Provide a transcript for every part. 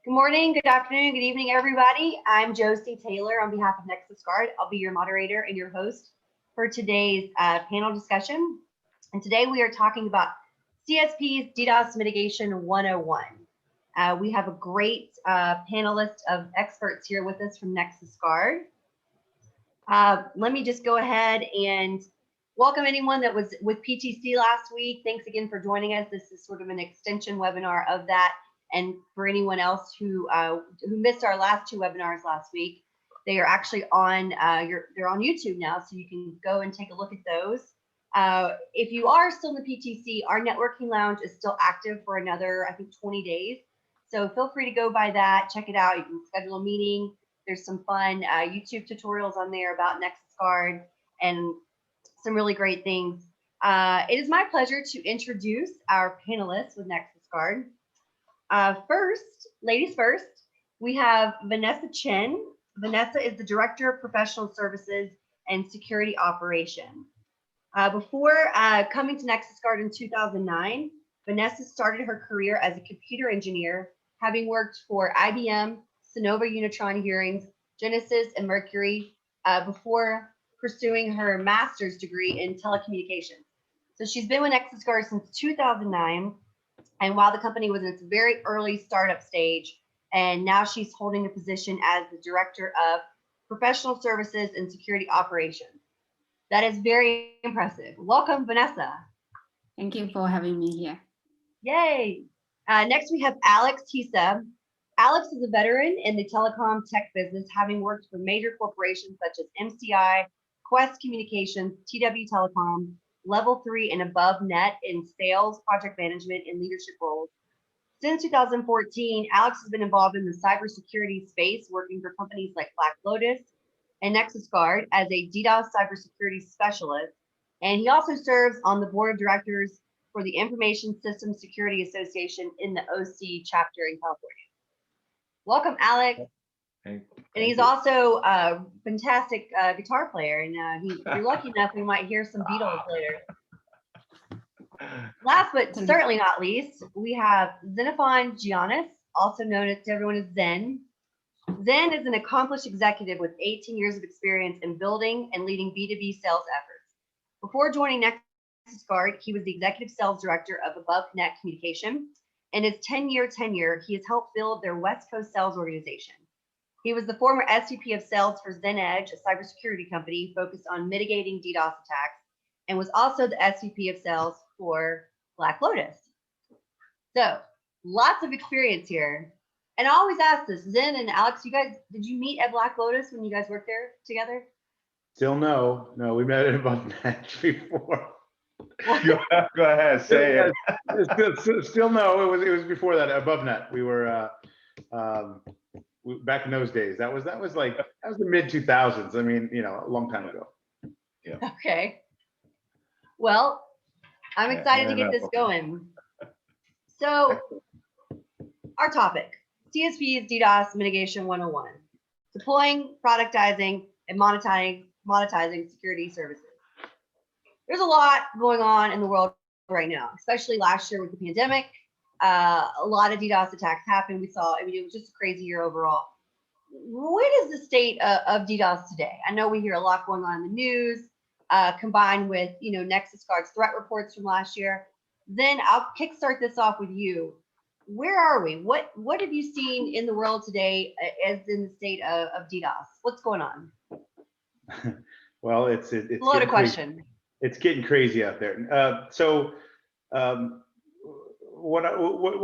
Good morning, good afternoon, good evening, everybody. I'm Josie Taylor on behalf of Nexusguard. I'll be your moderator and your host for today's panel discussion. And today we are talking about CSPs DDoS Mitigation 101. We have a great panelist of experts here with us from Nexusguard. Let me just go ahead and welcome anyone that was with PTC last week. Thanks again for joining us. This is sort of an extension webinar of that. And for anyone else who missed our last two webinars last week, they are actually on they're on YouTube now, so you can go and take a look at those. If you are still in the PTC, our networking lounge is still active for another, I think, 20 days. So feel free to go by that, check it out. You can schedule a meeting. There's some fun YouTube tutorials on there about Nexusguard and some really great things. It is my pleasure to introduce our panelists with Nexusguard. First, ladies first, we have Vanessa Chen. Vanessa is the Director of Professional Services and Security Operation. Before coming to Nexusguard in 2009, Vanessa started her career as a computer engineer, having worked for IBM, Sonova Unitron Hearings, Genesis, and Mercury before pursuing her master's degree in telecommunications. So she's been with Nexusguard since 2009. And while the company was in its very early startup stage, and now she's holding a position as the Director of Professional Services and Security Operations. That is very impressive. Welcome, Vanessa. Thank you for having me here. Yay. Next, we have Alex Tisa. Alex is a veteran in the telecom tech business, having worked for major corporations such as MCI, Quest Communications, TW Telecom, Level 3 and above net in sales, project management, and leadership roles. Since 2014, Alex has been involved in the cybersecurity space, working for companies like Black Lotus and Nexusguard as a DDoS cybersecurity specialist. And he also serves on the board of directors for the Information Systems Security Association in the OC chapter in California. Welcome, Alex. Thank And he's you. also a fantastic guitar player, and if you're lucky enough, we might hear some Beatles later. Last but certainly not least, we have Xenophon Giannis, also known to everyone as Zen. Zen is an accomplished executive with 18 years of experience in building and leading B2B sales efforts. Before joining Nexusguard, he was the executive sales director of Above Net Communication. In his 10-year tenure, he has helped build their West Coast sales organization. He was the former SVP of sales for ZenEdge, a cybersecurity company focused on mitigating DDoS attacks, and was also the SVP of sales for Black Lotus. So lots of experience here. And I always ask this, Zen and Alex, you guys, did you meet at Black Lotus when you guys worked there together? Still no, we met at Above Net before. Go ahead, say it. Still no, it was before that, Above Net. We were back in those days. That was the mid 2000s. I mean, a long time ago. Yeah. Okay. Well, I'm excited to get this going. So, our topic, CSPs DDoS Mitigation 101, deploying, productizing, and monetizing security services. There's a lot going on in the world right now, especially last year with the pandemic. A lot of DDoS attacks happened. We saw, it was just a crazy year overall. What is the state of DDoS today? I know we hear a lot going on in the news, combined with, Nexusguard's threat reports from last year. Then I'll kickstart this off with you. Where are we? What have you seen in the world today as in the state of DDoS? What's going on? Well, it's a loaded question. It's getting crazy out there. What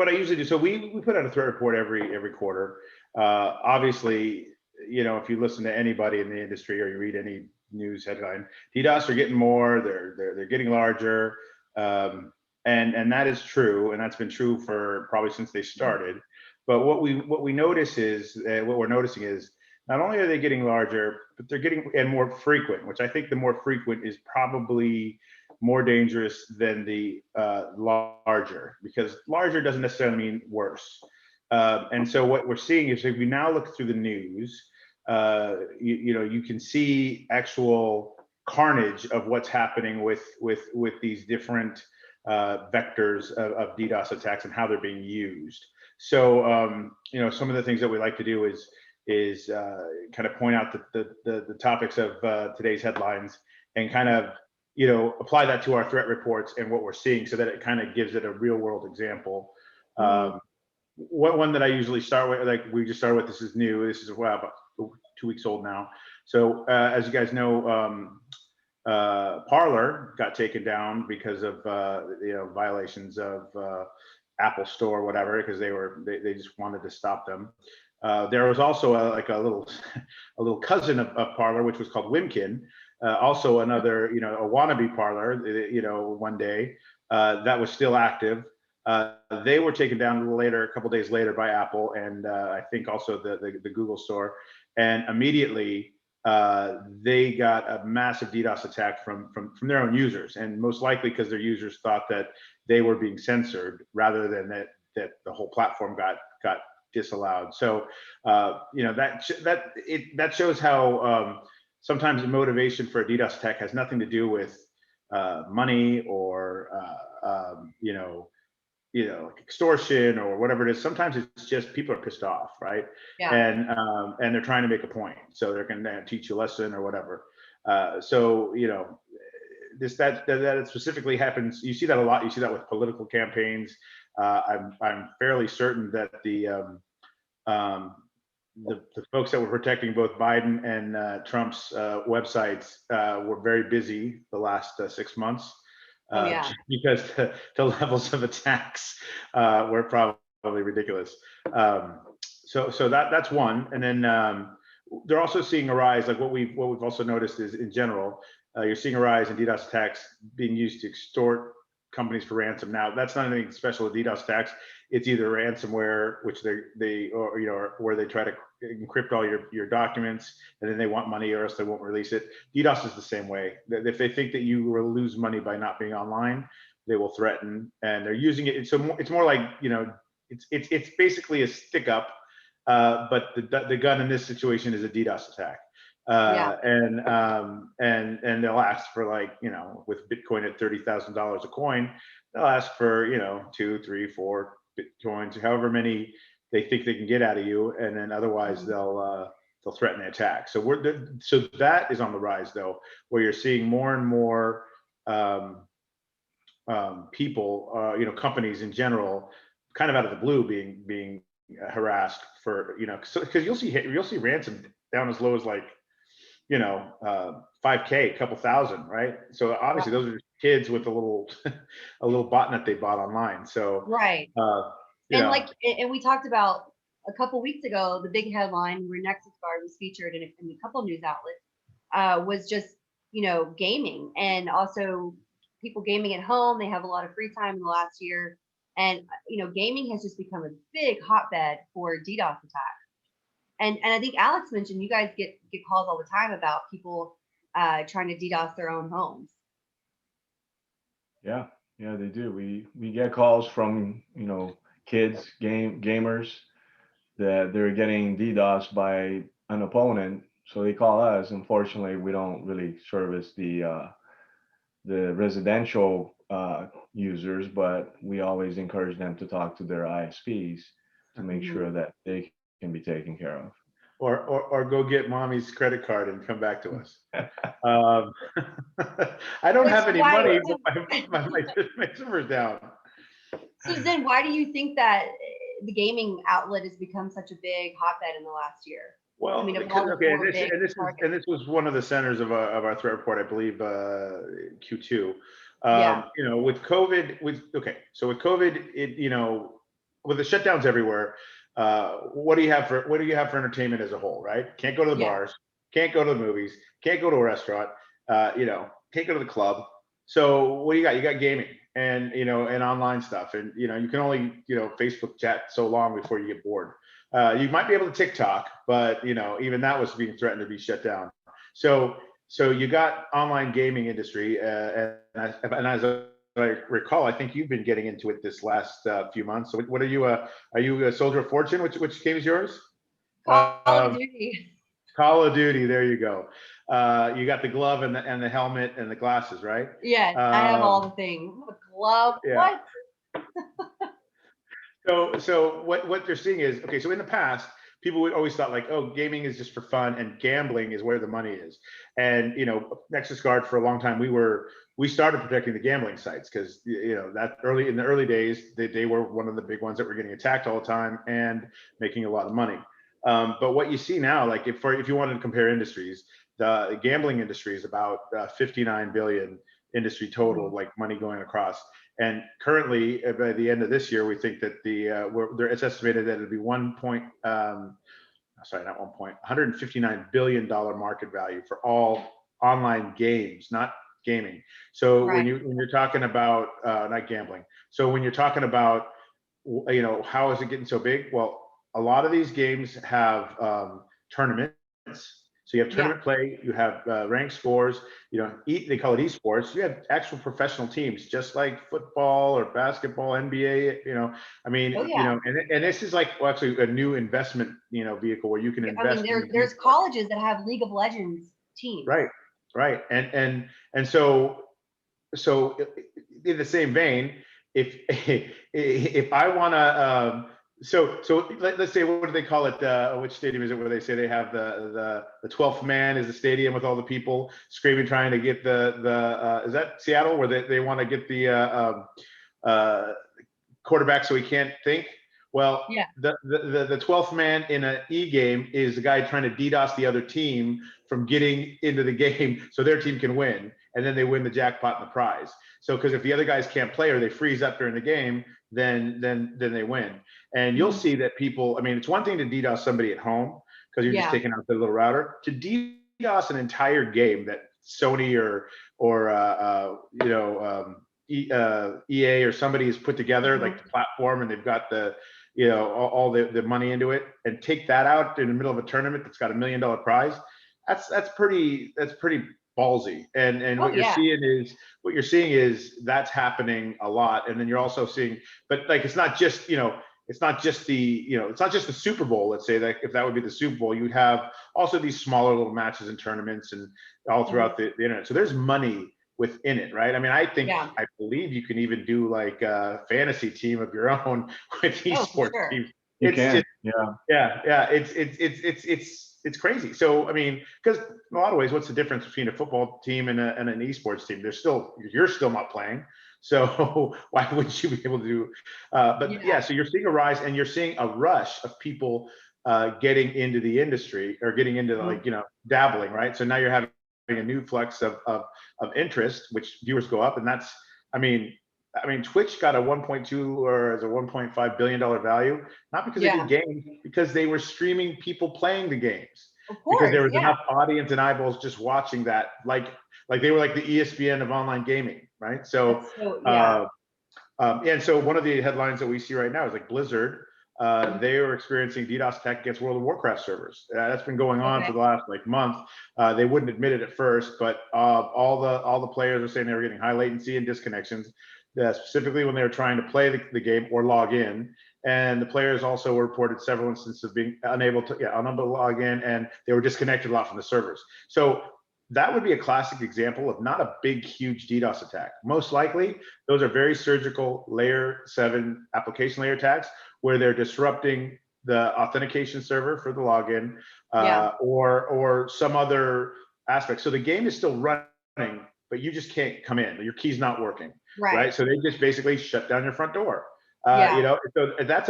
I usually do, so we put out a threat report every quarter. Obviously, if you listen to anybody in the industry or you read any news headline, DDoS are getting more, they're getting larger, and that is true, and that's been true for probably since they started. But what we notice is what we're noticing is not only are they getting larger, but they're getting and more frequent, which I think the more frequent is probably more dangerous than the larger, because larger doesn't necessarily mean worse. And so what we're seeing is if we now look through the news, you can see actual carnage of what's happening with these different vectors of DDoS attacks and how they're being used. So some of the things that we like to do is kind of point out the topics of today's headlines and kind of apply that to our threat reports and what we're seeing, so that it kind of gives it a real world example. One that I usually start with, like we just started with, this is new. This is about 2 weeks old now. So as you guys know, Parler got taken down because of violations of Apple Store, whatever, because they just wanted to stop them. There was also a little cousin of Parler, which was called Wimkin, also another a wannabe Parler. One day that was still active. They were taken down a couple days later by Apple, and I think also the Google Store, and immediately they got a massive DDoS attack from their own users, and most likely because their users thought that they were being censored rather than that the whole platform got disallowed. So that shows how sometimes the motivation for a DDoS attack has nothing to do with money or like extortion or whatever it is. Sometimes it's just people are pissed off, right? Yeah. And they're trying to make a point, so they're going to teach you a lesson or whatever. So that specifically happens. You see that a lot. You see that with political campaigns. I'm fairly certain that the folks that were protecting both Biden and Trump's websites were very busy the last 6 months. Because the levels of attacks were probably ridiculous. So that's one. And then they're also seeing a rise, like what we've also noticed is, in general, you're seeing a rise in DDoS attacks being used to extort companies for ransom. Now, that's not anything special with DDoS attacks. It's either ransomware, which where they try to encrypt all your documents, and then they want money, or else they won't release it. DDoS is the same way. If they think that you will lose money by not being online, they will threaten, and they're using it. So it's more like it's basically a stick up, but the gun in this situation is a DDoS attack. And they'll ask for, with Bitcoin at $30,000 a coin, they'll ask for 2, 3, 4 Bitcoins, however many they think they can get out of you, and then otherwise they'll threaten the attack. So so that is on the rise, though, where you're seeing more and more people, companies in general, kind of out of the blue, being harassed for because you'll see ransom down as low as 5K, a couple thousand, right? So obviously those are just kids with a little botnet they bought online. So right. And we talked about a couple weeks ago, the big headline where Nexusguard was featured in a couple news outlets was just gaming, and also people gaming at home. They have a lot of free time in the last year, and gaming has just become a big hotbed for DDoS attacks. And I think Alex mentioned you guys get calls all the time about people trying to DDoS their own homes. Yeah, they do. We get calls from kids, gamers, that they're getting DDoS by an opponent, so they call us. Unfortunately, we don't really service the residential users, but we always encourage them to talk to their ISPs to make sure that they can be taken care of. Or go get mommy's credit card and come back to us. I don't have any money, but my server's down. So then, why do you think that the gaming outlet has become such a big hotbed in the last year? Well, this was one of the centers of our threat report, I believe, Q2. With COVID, with COVID, with the shutdowns everywhere, what do you have for entertainment as a whole, right? Can't go to the bars, can't go to the movies, can't go to a restaurant, can't go to the club. So what do you got? You got gaming and and online stuff, and you can only Facebook chat so long before you get bored. You might be able to TikTok, but even that was being threatened to be shut down. So you got online gaming industry, and as I recall, I think you've been getting into it this last few months. So what are you? Are you a Soldier of Fortune? Which game is yours? Call of Duty. Call of Duty. There you go. You got the glove and the helmet and the glasses, right? Yes, I have all the things. The glove. Yeah. What? So what they're seeing is, okay, so in the past, people would always thought like, oh, gaming is just for fun and gambling is where the money is. And, Nexusguard for a long time, we started protecting the gambling sites because, that in the early days, they were one of the big ones that were getting attacked all the time and making a lot of money. But what you see now, like if you wanted to compare industries, the gambling industry is about 59 billion industry total, like money going across. And currently, by the end of this year, we think that it's estimated that it'll be 159 billion dollar market value for all online games, not gaming. So Right. when you're talking about not gambling, so when you're talking about how is it getting so big? Well, a lot of these games have tournaments. So you have tournament play, you have ranked scores, they call it esports. You have actual professional teams, just like football or basketball, NBA, and this is like actually a new investment, vehicle where you can invest. There's colleges that have League of Legends teams. Right. And so in the same vein, if I want to, so let's say, what do they call it? Which stadium is it where they say they have the 12th man is the stadium with all the people screaming, trying to get the is that Seattle where they want to get the quarterback so he can't think? Well, the 12th man in an e-game is the guy trying to DDoS the other team from getting into the game so their team can win, and then they win the jackpot and the prize. So because if the other guys can't play or they freeze up during the game, then they win. And you'll see that people, it's one thing to DDoS somebody at home because you're just taking out the little router. To DDoS an entire game that Sony or EA or somebody has put together, like the platform, and they've got the all the money into it, and take that out in the middle of a tournament that's got $1 million prize. That's pretty ballsy. And what you're seeing is that's happening a lot. And then you're also seeing, but like it's not just the Super Bowl. Let's say that if that would be the Super Bowl, you'd have also these smaller little matches and tournaments and all throughout the internet. So there's money within it, right? I believe you can even do like a fantasy team of your own with esports teams. It's crazy. So because in a lot of ways, what's the difference between a football team and an esports team? You're still not playing, so why wouldn't you be able to do? So you're seeing a rise, and you're seeing a rush of people getting into the industry or getting into dabbling, right? So now you're having a new flex of interest, which viewers go up, and that's Twitch got a 1.2 or as a 1.5 billion dollar value, not because they did games, because they were streaming people playing the games. Of course, because there was enough audience and eyeballs just watching that, like they were like the ESPN of online gaming, right? So and so one of the headlines that we see right now is like Blizzard. They are experiencing DDoS attack against World of Warcraft servers. That's been going on for the last month. They wouldn't admit it at first, but all the players are saying they were getting high latency and disconnections, specifically when they were trying to play the game or log in. And the players also reported several instances of being unable to log in, and they were disconnected a lot from the servers. So that would be a classic example of not a big, huge DDoS attack. Most likely, those are very surgical layer 7 application layer attacks where they're disrupting the authentication server for the login or some other aspect. So the game is still running, but you just can't come in. Your key's not working, right? So they just basically shut down your front door. So that's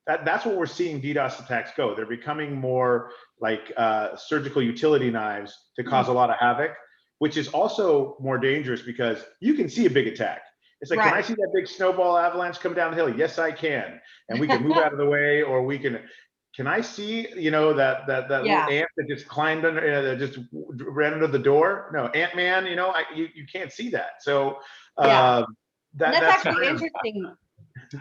that's what we're seeing DDoS attacks go. They're becoming more like surgical utility knives to cause a lot of havoc, which is also more dangerous because you can see a big attack. It's like, can I see that big snowball avalanche come down the hill? Yes, I can. And we can move out of the way, or we can I see, that little ant that just climbed under, that just ran under the door? No, Ant-Man, you can't see that. So that's actually interesting.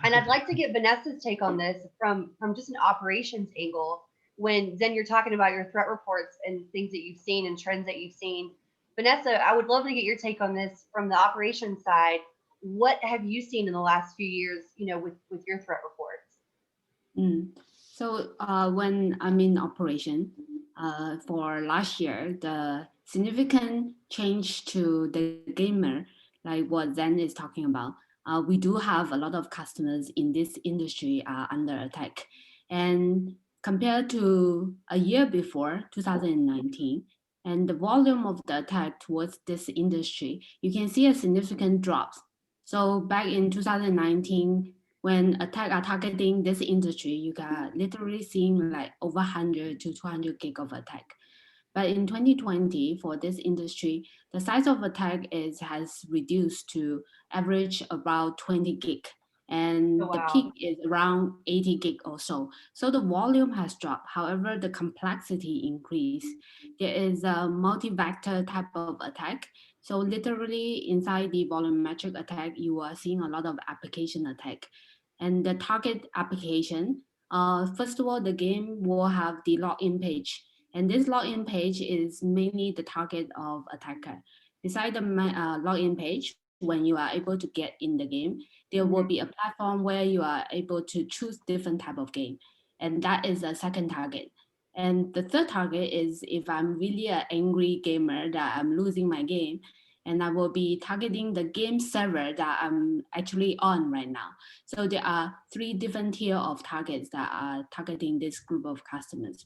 And I'd like to get Vanessa's take on this from just an operations angle. When Zen, you're talking about your threat reports and things that you've seen and trends that you've seen. Vanessa, I would love to get your take on this from the operations side. What have you seen in the last few years, with your threat reports? So when I'm in operation, for last year, the significant change to the gamer, like what Zen is talking about, we do have a lot of customers in this industry are under attack. And compared to a year before, 2019, and the volume of the attack towards this industry, you can see a significant drop. So back in 2019, when attack are targeting this industry, you got literally seeing like over 100 to 200 gig of attack. But in 2020, for this industry, the size of attack has reduced to average about 20 gig. And Oh, the wow. peak is around 80 gig or so. So the volume has dropped. However, the complexity increased. There is a multi-vector type of attack. So literally inside the volumetric attack, you are seeing a lot of application attack. And the target application, first of all, the game will have the login page. And this login page is mainly the target of attacker. Beside the login page, when you are able to get in the game, there will be a platform where you are able to choose different type of game. And that is a second target. And the third target is if I'm really an angry gamer that I'm losing my game, and I will be targeting the game server that I'm actually on right now. So there are 3 different tier of targets that are targeting this group of customers.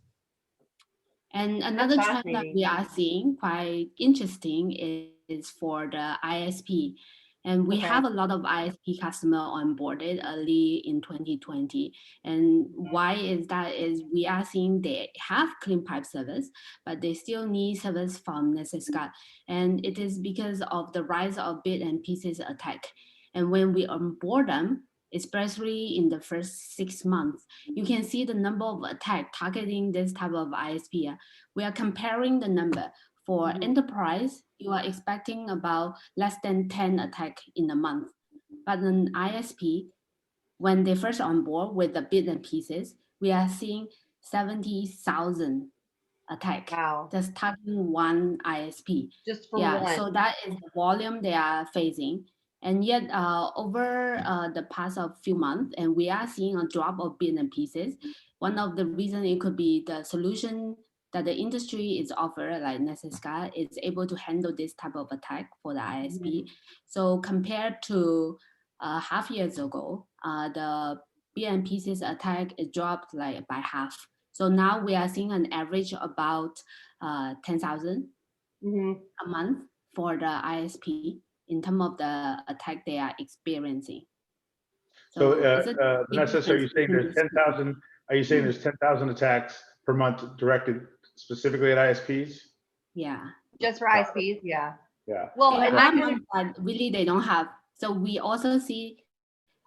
And another trend that we are seeing quite interesting is for the ISP. And we have a lot of ISP customer onboarded early in 2020. And why is that is we are seeing they have clean pipe service, but they still need service from Nexusguard. And it is because of the rise of bit and pieces attack. And when we onboard them, especially in the first 6 months, you can see the number of attack targeting this type of ISP. We are comparing the number. For enterprise, you are expecting about less than 10 attack in a month. But an ISP, when they first on board with the bits and pieces, we are seeing 70,000 attack. Wow. Just targeting one ISP. Just for Yeah, one. so that is the volume they are facing. And yet over the past of few months, and we are seeing a drop of bits and pieces. One of the reasons it could be the solution that the industry is offered, like Nexusguard, is able to handle this type of attack for the ISP. So compared to half years ago, the bits and pieces attack is dropped like by half. So now we are seeing an average about 10,000 a month for the ISP in terms of the attack they are experiencing. So, it's a big Vanessa, so are you difference saying between there's these 10,000? Are you saying there's 10,000 attacks per month directed specifically at ISPs? Yeah. Just for ISPs, yeah. Yeah. Well, There and are that months that really they don't have. So we also see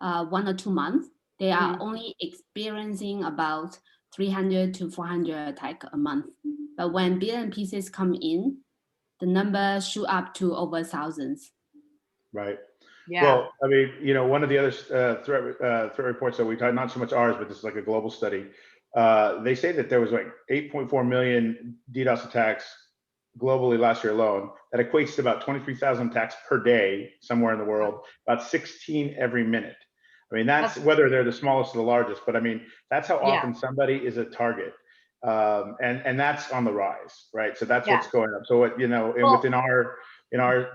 1 or 2 months, they are only experiencing about 300 to 400 attack a month. But when bits and pieces come in, the number shoot up to over thousands. Right. Yeah. Well, I mean, you know, one of the other threat reports that we talked, not so much ours, but this is like a global study. They say that there was like 8.4 million DDoS attacks globally last year alone. That equates to about 23,000 attacks per day somewhere in the world, about 16 every minute. I mean, that's whether they're the smallest or the largest, but I mean, that's how often somebody is a target. And that's on the rise, right? So that's what's going up. So what, you know, and within our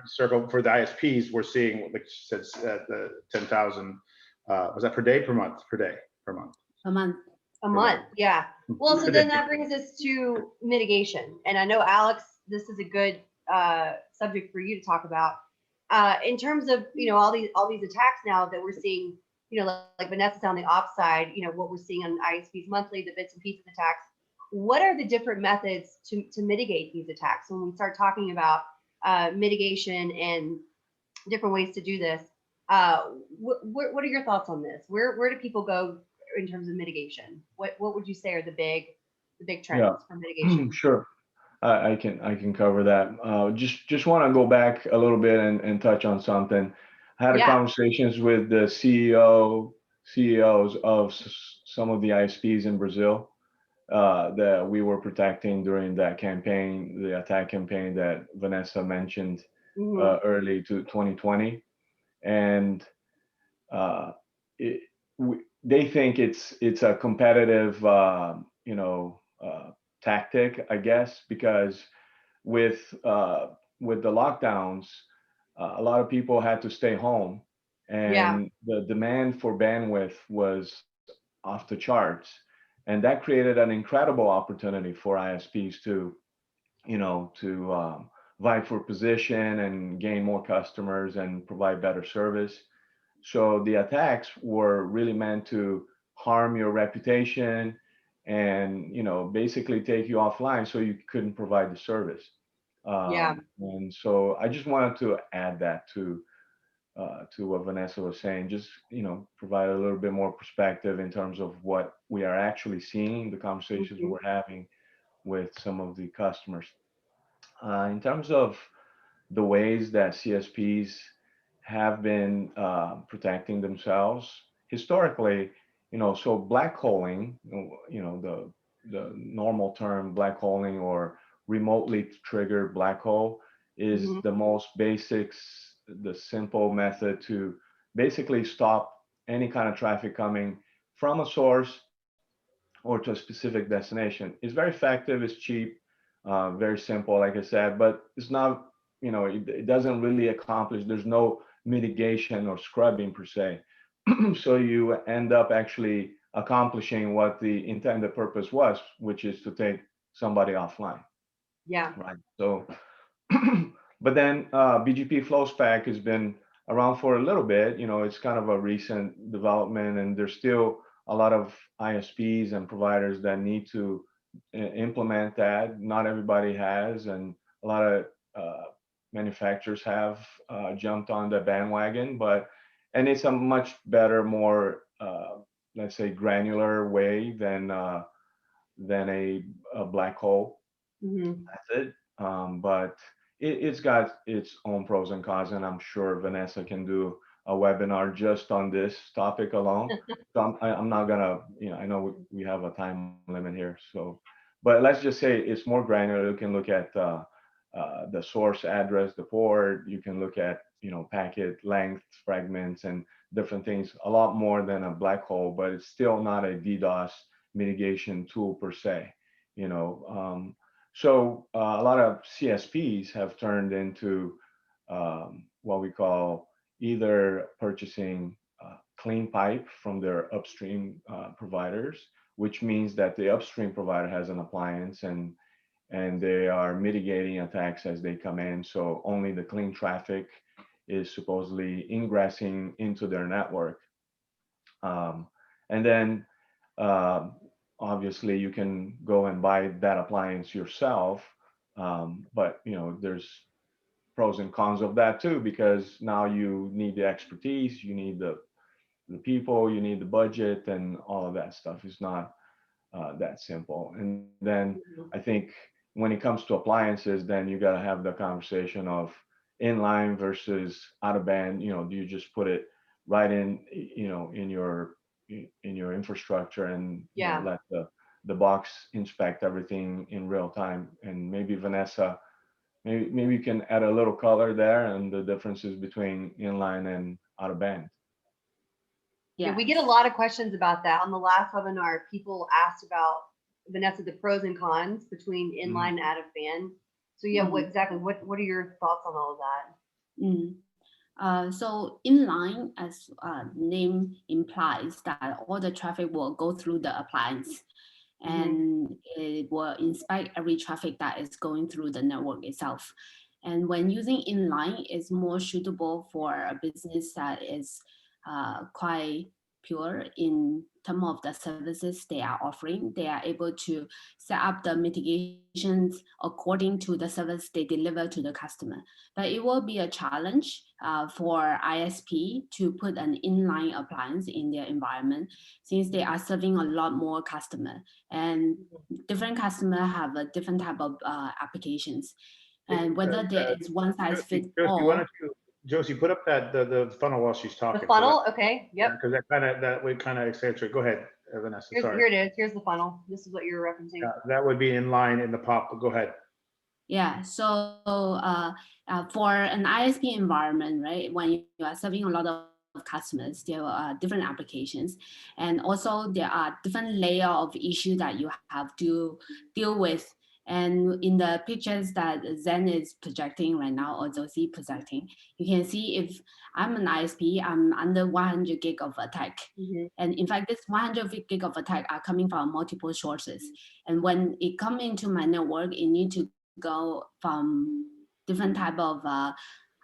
circle for the ISPs, we're seeing, like you said, the 10,000, was that per day, per month? Per day, per month. A month. A month, yeah. Well, so then that brings us to mitigation. And I know, Alex, this is a good subject for you to talk about. In terms of, you know, all these attacks now that we're seeing, you know, like Vanessa on the ops side, you know, what we're seeing on ISPs monthly, the bits and pieces attacks. What are the different methods to mitigate these attacks? When we start talking about mitigation and different ways to do this, what are your thoughts on this? Where do people go in terms of mitigation? What would you say are the big trends for mitigation? Sure. I can cover that. Just want to go back a little bit and touch on something. I had conversations with the CEOs of some of the ISPs in Brazil that we were protecting during that campaign, the attack campaign that Vanessa mentioned early to 2020, and they think it's a competitive, tactic, I guess, because with the lockdowns, a lot of people had to stay home, Yeah. and the demand for bandwidth was off the charts, and that created an incredible opportunity for ISPs to, vie for position and gain more customers and provide better service. So the attacks were really meant to harm your reputation and, basically take you offline so you couldn't provide the service. Yeah. And so I just wanted to add that to what Vanessa was saying, just, provide a little bit more perspective in terms of what we are actually seeing, the conversations Mhm. we're having with some of the customers. In terms of the ways that CSPs have been protecting themselves historically, so blackholing, the normal term blackholing or remotely triggered black hole is Mhm. the most basics, the simple method to basically stop any kind of traffic coming from a source or to a specific destination. It's very effective, it's cheap, very simple, like I said, but it's not, it doesn't really accomplish, there's no mitigation or scrubbing per se. So you end up actually accomplishing what the intended purpose was, which is to take somebody offline, Yeah. right? So, but then BGP Flow Spec has been around for a little bit. It's kind of a recent development, and there's still a lot of ISPs and providers that need to implement that. Not everybody has, and a lot of uh, manufacturers have jumped on the bandwagon. And it's a much better, more let's say granular way than a black hole Mhm. method. But it's got its own pros and cons, and I'm sure Vanessa can do a webinar just on this topic alone. So I'm not gonna, I know we have a time limit here. So, but let's just say it's more granular. You can look at the source address, the port. You can look at, packet length, fragments, and different things a lot more than a black hole, but it's still not a DDoS mitigation tool per se. You know, so a lot of CSPs have turned into what we call either purchasing clean pipe from their upstream providers, which means that the upstream provider has an appliance and they are mitigating attacks as they come in. So only the clean traffic is supposedly ingressing into their network. Um, and then uh, obviously you can go and buy that appliance yourself. But there's pros and cons of that too, because now you need the expertise, you need the people, you need the budget, and all of that stuff is not that simple. And then I Mhm. think when it comes to appliances, then you got to have the conversation of inline versus out of band. Do you just put it right in, in your infrastructure and Yeah. let the box inspect everything in real time? And maybe Vanessa, maybe you can add a little color there and the differences between inline and out of band. Yeah, Yeah. we get a lot of questions about that. On the last webinar, people asked about, Vanessa, the pros and cons between inline and out of band. So yeah, Mhm. what are your thoughts on all of that? Mm. So inline, as name implies, that all the traffic will go through the appliance, Mhm. and it will inspect every traffic that is going through the network itself. And when using inline, it's more suitable for a business that is quite pure in terms of the services they are offering. They are able to set up the mitigations according to the service they deliver to the customer. But it will be a challenge for ISP to put an inline appliance in their environment, since they are serving a lot more customer, and different customer have a different type of applications. And whether there is one size fits Josie, why don't all. you, Josie, put up the funnel while she's The talking. funnel, okay, yep. Because that would kind of accentuate. Go ahead, Vanessa. Sorry. Here it is. Here's the funnel. This is what you're referencing. That would be in line in the pop. But go ahead. Yeah, so for an ISP environment, right, when you are serving a lot of customers, there are different applications, and also there are different layer of issue that you have to deal with And in the pictures that Zen is projecting right now, or Josie projecting, you can see if I'm an ISP, I'm under 100 gig of attack. And in fact, this 100 gig of attack are coming from multiple sources. And when it come into my network, it need to go from different type of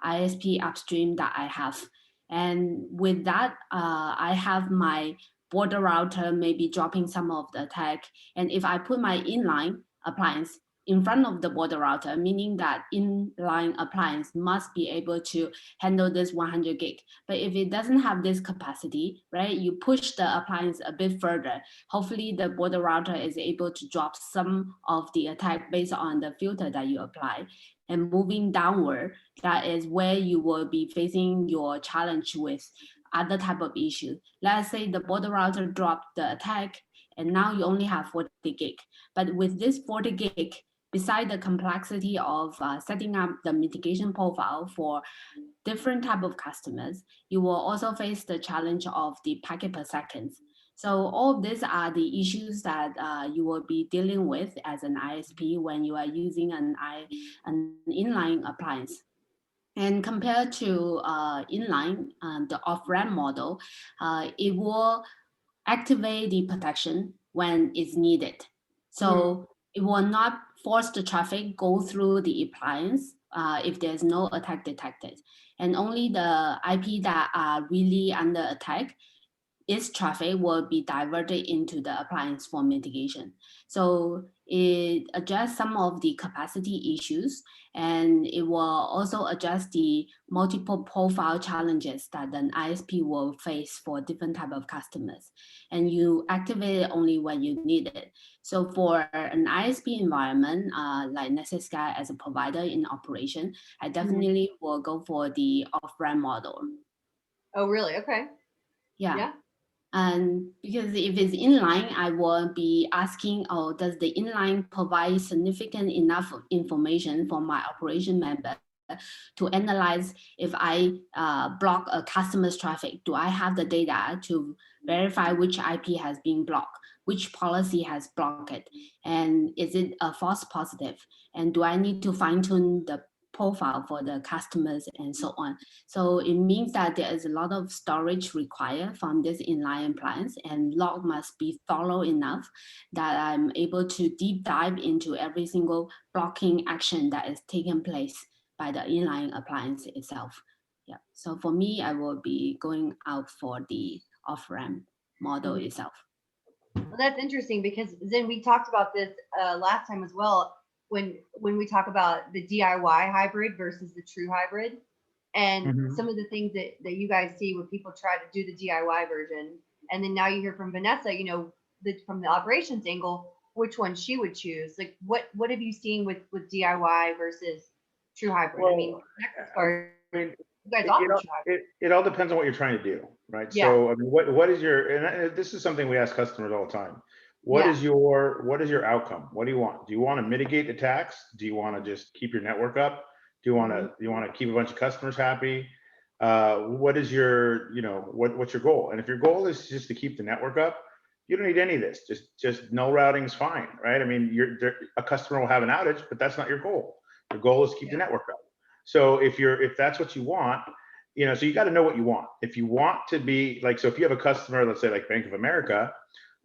ISP upstream that I have. And with that, I have my border router maybe dropping some of the attack. And if I put my inline appliance in front of the border router, meaning that inline appliance must be able to handle this 100 gig. But if it doesn't have this capacity, right, you push the appliance a bit further. Hopefully the border router is able to drop some of the attack based on the filter that you apply. And moving downward, that is where you will be facing your challenge with other type of issue. Let's say the border router dropped the attack, and now you only have 40 gig. But with this 40 gig, beside the complexity of setting up the mitigation profile for different type of customers, you will also face the challenge of the packet per second. So all of these are the issues that you will be dealing with as an ISP when you are using an inline appliance. And compared to inline, the off-ramp model, it will activate the protection when it's needed. So it will not force the traffic go through the appliance if there's no attack detected. And only the IP that are really under attack, its traffic will be diverted into the appliance for mitigation. So it addresses some of the capacity issues, and it will also address the multiple profile challenges that an ISP will face for different type of customers. And you activate it only when you need it. So for an ISP environment, like Nexusguard as a provider in operation, I definitely will go for the off-ramp model. Oh, really? Okay. Yeah. And because if it's inline, I will be asking, oh, does the inline provide significant enough information for my operation member to analyze if I block a customer's traffic? Do I have the data to verify which IP has been blocked, which policy has blocked it, and is it a false positive? And do I need to fine tune the profile for the customers and so on? So it means that there is a lot of storage required from this inline appliance, and log must be thorough enough that I'm able to deep dive into every single blocking action that is taking place by the inline appliance itself. Yeah. So for me, I will be going out for the off-ramp model itself. Well, that's interesting because Zen, we talked about this last time as well when we talk about the DIY hybrid versus the true hybrid, and some of the things that you guys see when people try to do the DIY version, and then now you hear from Vanessa, you know, from the operations angle, which one she would choose. Like, what have you seen with DIY versus true hybrid? Well, I mean, you guys offer true hybrid. It all depends on what you're trying to do, right? Yeah. So I mean, what is your, and this is something we ask customers all the time. What is your outcome? What do you want? Do you want to mitigate attacks? Do you want to just keep your network up? Do you want to keep a bunch of customers happy? What is your, you know, what's your goal? And if your goal is just to keep the network up, you don't need any of this. Just no routing is fine, right? I mean, a customer will have an outage, but that's not your goal. Your goal is to keep the network up. So if that's what you want, you know, so you got to know what you want. If you want to be like, so if you have a customer, let's say like Bank of America,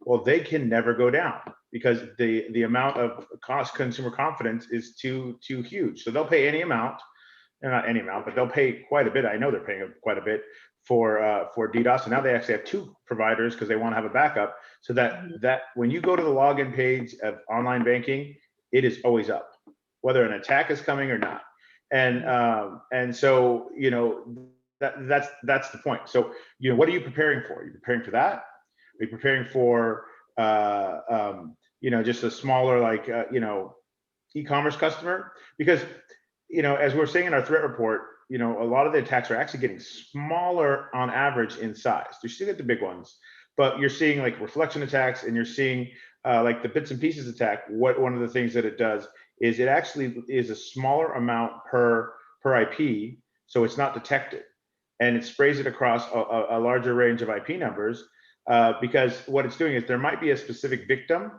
well, they can never go down because the amount of consumer confidence is too huge. So they'll pay any amount, and not any amount, but they'll pay quite a bit. I know they're paying quite a bit for DDoS, and now they actually have two providers because they want to have a backup, so that when you go to the login page of online banking, it is always up, whether an attack is coming or not. And so, you know, that's the point. So, you know, what are you preparing for? Are you preparing for that? Are you preparing for, you know, just a smaller, like, you know, e-commerce customer? Because, you know, as we're saying in our threat report, you know, a lot of the attacks are actually getting smaller on average in size. You still get the big ones, but you're seeing like reflection attacks, and you're seeing like the bits and pieces attack. One of the things that it does is it actually is a smaller amount per IP, so it's not detected, and it sprays it across a larger range of IP numbers. Because what it's doing is there might be a specific victim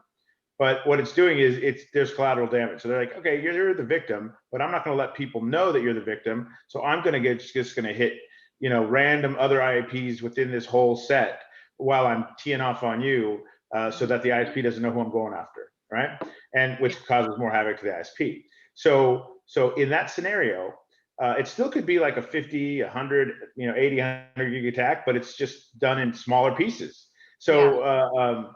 But what it's doing is there's collateral damage. So they're like, okay, you're the victim, but I'm not going to let people know that you're the victim. So I'm going to just going to hit, random other IPs within this whole set while I'm teeing off on you, so that the ISP doesn't know who I'm going after, right? And which causes more havoc to the ISP. So in that scenario, it still could be like a 50, 100, 80, 100 gig attack, but it's just done in smaller pieces. So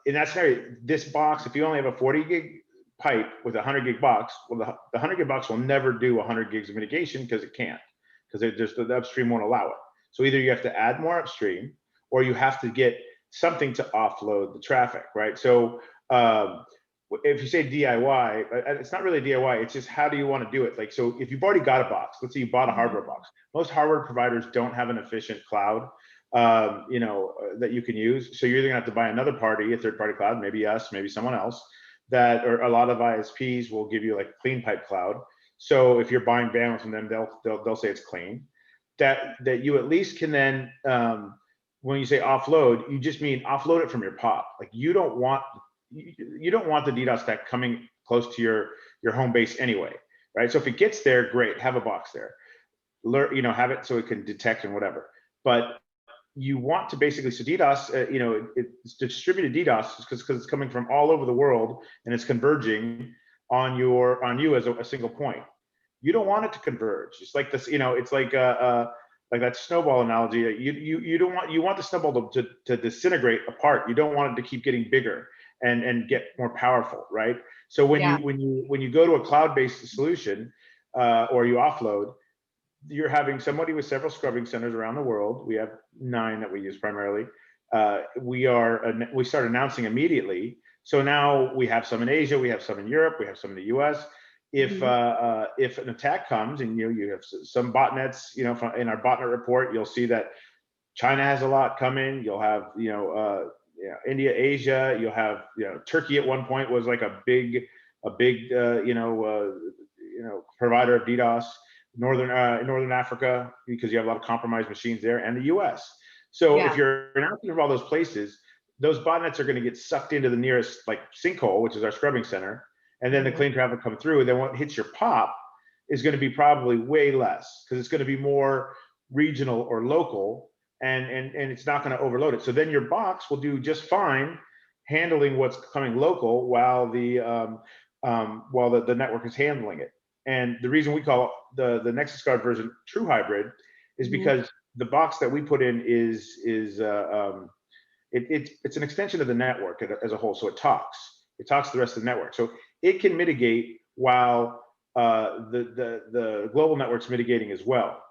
in that scenario, this box, if you only have a 40 gig pipe with a 100 gig box, well, the 100 gig box will never do 100 gigs of mitigation because it can't, because the upstream won't allow it. So either you have to add more upstream, or you have to get something to offload the traffic, right? So if you say DIY, it's not really DIY, it's just how do you want to do it? Like, so if you've already got a box, let's say you bought a hardware box. Most hardware providers don't have an efficient cloud, that you can use. So you're either gonna have to buy another party, a third-party cloud, maybe us, maybe someone else, or a lot of ISPs will give you like a clean pipe cloud. So if you're buying bandwidth from them, they'll say it's clean. That you at least can then, when you say offload, you just mean offload it from your POP. Like you don't want the DDoS stack coming close to your home base anyway, right? So if it gets there, great, have a box there. Have it so it can detect and whatever. But you want to basically, so DDoS, it's distributed DDoS because it's coming from all over the world and it's converging on you as a single point. You don't want it to converge. It's like this, it's like that snowball analogy. You want the snowball to disintegrate apart. You don't want it to keep getting bigger and get more powerful, right? So when you go to a cloud-based solution, or you offload, you're having somebody with several scrubbing centers around the world. We have 9 that we use primarily. We start announcing immediately. So now we have some in Asia, we have some in Europe, we have some in the US. If an attack comes and you have some botnets, in our botnet report, you'll see that China has a lot coming. You'll have India, Asia. You'll have Turkey at one point was like a big provider of DDoS. Northern Africa, because you have a lot of compromised machines there, and the US. So if you're announcing from all those places, those botnets are going to get sucked into the nearest like sinkhole, which is our scrubbing center, and then the clean traffic come through. And then what hits your POP is going to be probably way less, because it's going to be more regional or local, and it's not going to overload it. So then your box will do just fine handling what's coming local while the network is handling it. And the reason we call the Nexusguard version true hybrid is because the box that we put in it's an extension of the network as a whole. So it talks to the rest of the network. So it can mitigate while the global network's mitigating as well.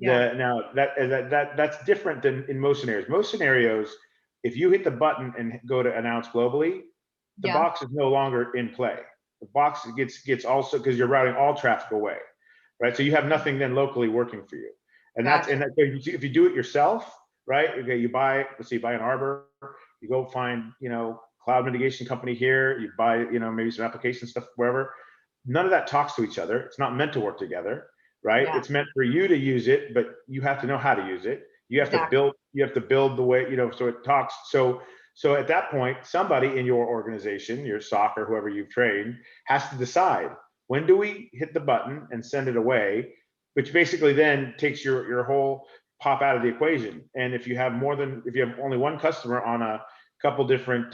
Now that's different than in most scenarios. Most scenarios, if you hit the button and go to announce globally, the box is no longer in play. The box gets also, because you're routing all traffic away, right? So you have nothing then locally working for you, and if you do it yourself, right? Okay, you buy an Arbor, you go find cloud mitigation company here, you buy maybe some application stuff wherever. None of that talks to each other. It's not meant to work together, right? It's meant for you to use it, but you have to know how to use it. You have to build. You have to build the way so it talks. So at that point, somebody in your organization, your SOC or whoever you've trained, has to decide, when do we hit the button and send it away, which basically then takes your whole POP out of the equation. And if you have only one customer on a couple different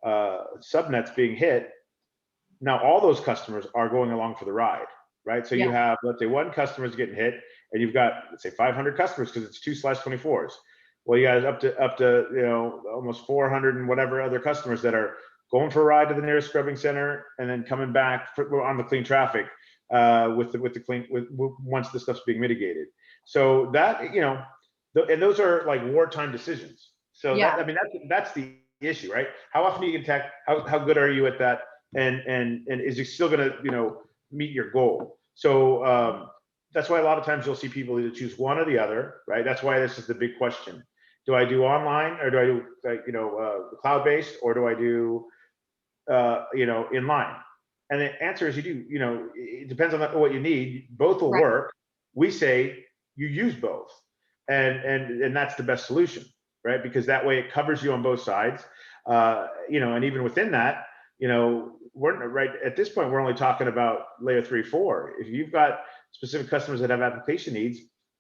subnets being hit, now all those customers are going along for the ride, right? So you have, let's say, one customer is getting hit, and you've got, let's say, 500 customers because it's 2/24s. Well, you got up to almost 400 and whatever other customers that are going for a ride to the nearest scrubbing center and then coming back on the clean traffic once the stuff's being mitigated. So that and those are like wartime decisions. So that's the issue, right? How often do you detect? How good are you at that? And is it still going to meet your goal? So that's why a lot of times you'll see people either choose one or the other, right? That's why this is the big question. Do I do online, or do I do cloud-based, or do I do inline? And the answer is you do. It depends on what you need. Both will work. We say you use both, and that's the best solution, right? Because that way it covers you on both sides. You know, and even within that, you know, we're right at this point, we're only talking about layer 3, 4. If you've got specific customers that have application needs,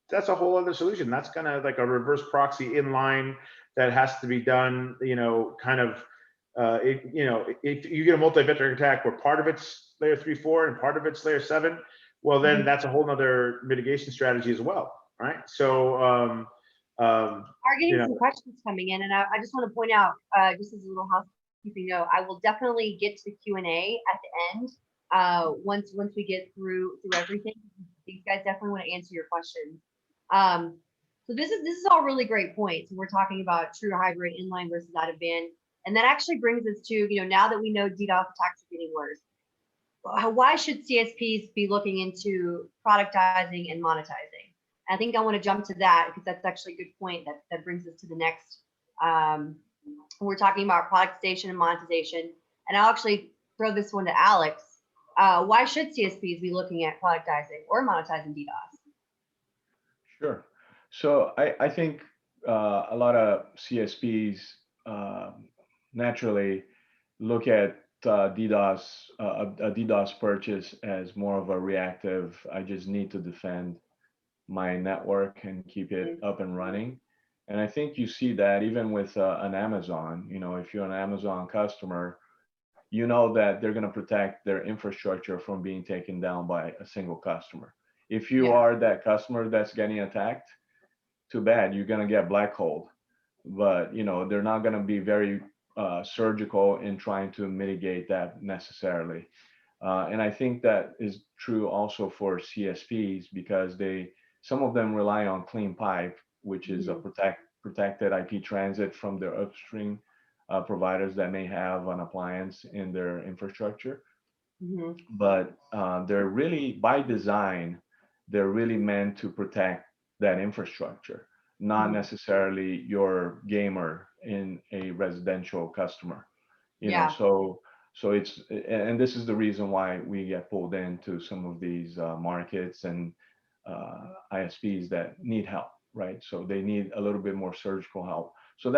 that's a whole other solution. That's kind of like a reverse proxy inline that has to be done, you know, kind of, you know, if you get a multi-vector attack where part of it's layer 3, 4 and part of it's layer 7, well, then that's a whole nother mitigation strategy as well, right? So, Are you getting know, some questions coming in, and I just want to point out, just as a little housekeeping note, I will definitely get to the Q&A at the end. Once we get through everything, these guys definitely want to answer your questions. So this is all really great points. We're talking about true hybrid inline versus out of band, and that actually brings us to, you know, now that we know DDoS attacks are getting worse, why should CSPs be looking into productizing and monetizing? I think I want to jump to that because that's actually a good point that brings us to the next. We're talking about productization and monetization, and I'll actually throw this one to Alex. Why should CSPs be looking at productizing or monetizing DDoS? Sure. So I think a lot of CSPs naturally look at DDoS, a DDoS purchase as more of a reactive, I just need to defend my network and keep it up and running. And I think you see that even with an Amazon. You know, if you're an Amazon customer, you know that they're going to protect their infrastructure from being taken down by a single customer. If you are that customer that's getting attacked, too bad, you're going to get blackholed. But, you know, they're not going to be very surgical in trying to mitigate that necessarily. And I think that is true also for CSPs because some of them rely on clean pipe, which is a protected IP transit from their upstream providers that may have an appliance in their infrastructure. But they're really, by design, they're really meant to protect that infrastructure, not necessarily your gamer in a residential customer. You know, so it's, and this is the reason why we get pulled into some of these markets and ISPs that need help, right? So they need a little bit more surgical help. So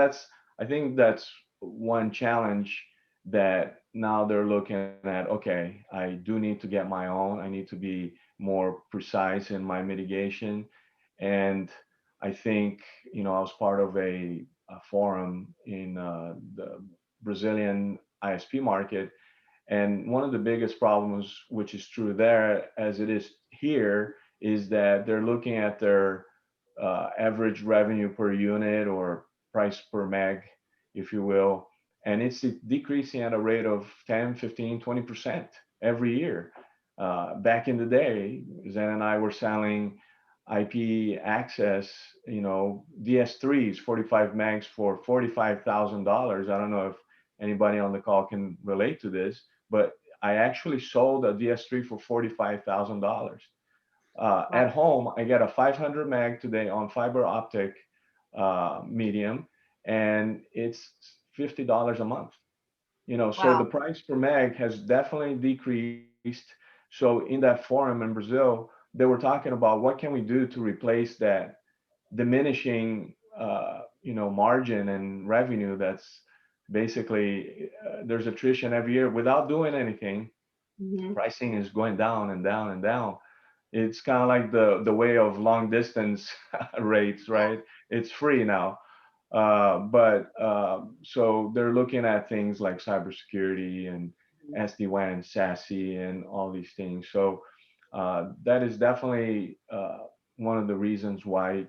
I think that's one challenge that now they're looking at, okay, I do need to get my own, I need to be more precise in my mitigation. And I think, you know, I was part of a forum in the Brazilian ISP market. And one of the biggest problems, which is true there as it is here, is that they're looking at their average revenue per unit or price per meg, if you will, and it's decreasing at a rate of 10, 15, 20% every year. Back in the day, Zen and I were selling IP access, you know, DS3s, 45 megs for $45,000. I don't know if anybody on the call can relate to this, but I actually sold a DS3 for $45,000. At home, I get a 500 meg today on fiber optic medium, and it's $50 a month. You know, so the price per meg has definitely decreased. So in that forum in Brazil, they were talking about what can we do to replace that diminishing, you know, margin and revenue that's basically there's attrition every year without doing anything. Pricing is going down and down and down. It's kind of like the way of long distance rates, right? It's free now. So they're looking at things like cybersecurity and SD-WAN, SASE, and all these things. So that is definitely one of the reasons why,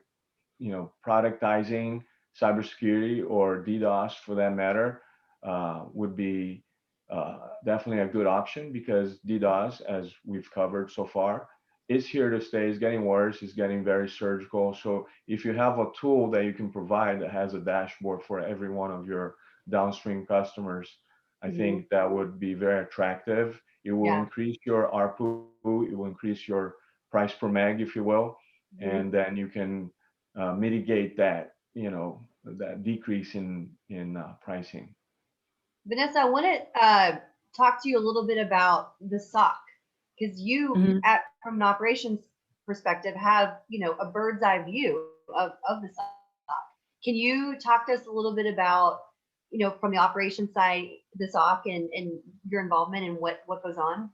you know, productizing cybersecurity or DDoS for that matter would be definitely a good option, because DDoS, as we've covered so far, is here to stay. It's getting worse. It's getting very surgical. So if you have a tool that you can provide that has a dashboard for every one of your downstream customers, I think that would be very attractive. It will increase your ARPU. It will increase your price per meg, if you will, and then you can mitigate that, you know, that decrease in pricing. Vanessa, I want to talk to you a little bit about the SOC, because you, from an operations perspective, have, you know, a bird's eye view of the SOC. Can you talk to us a little bit about, from the operations side, the SOC and your involvement and what goes on?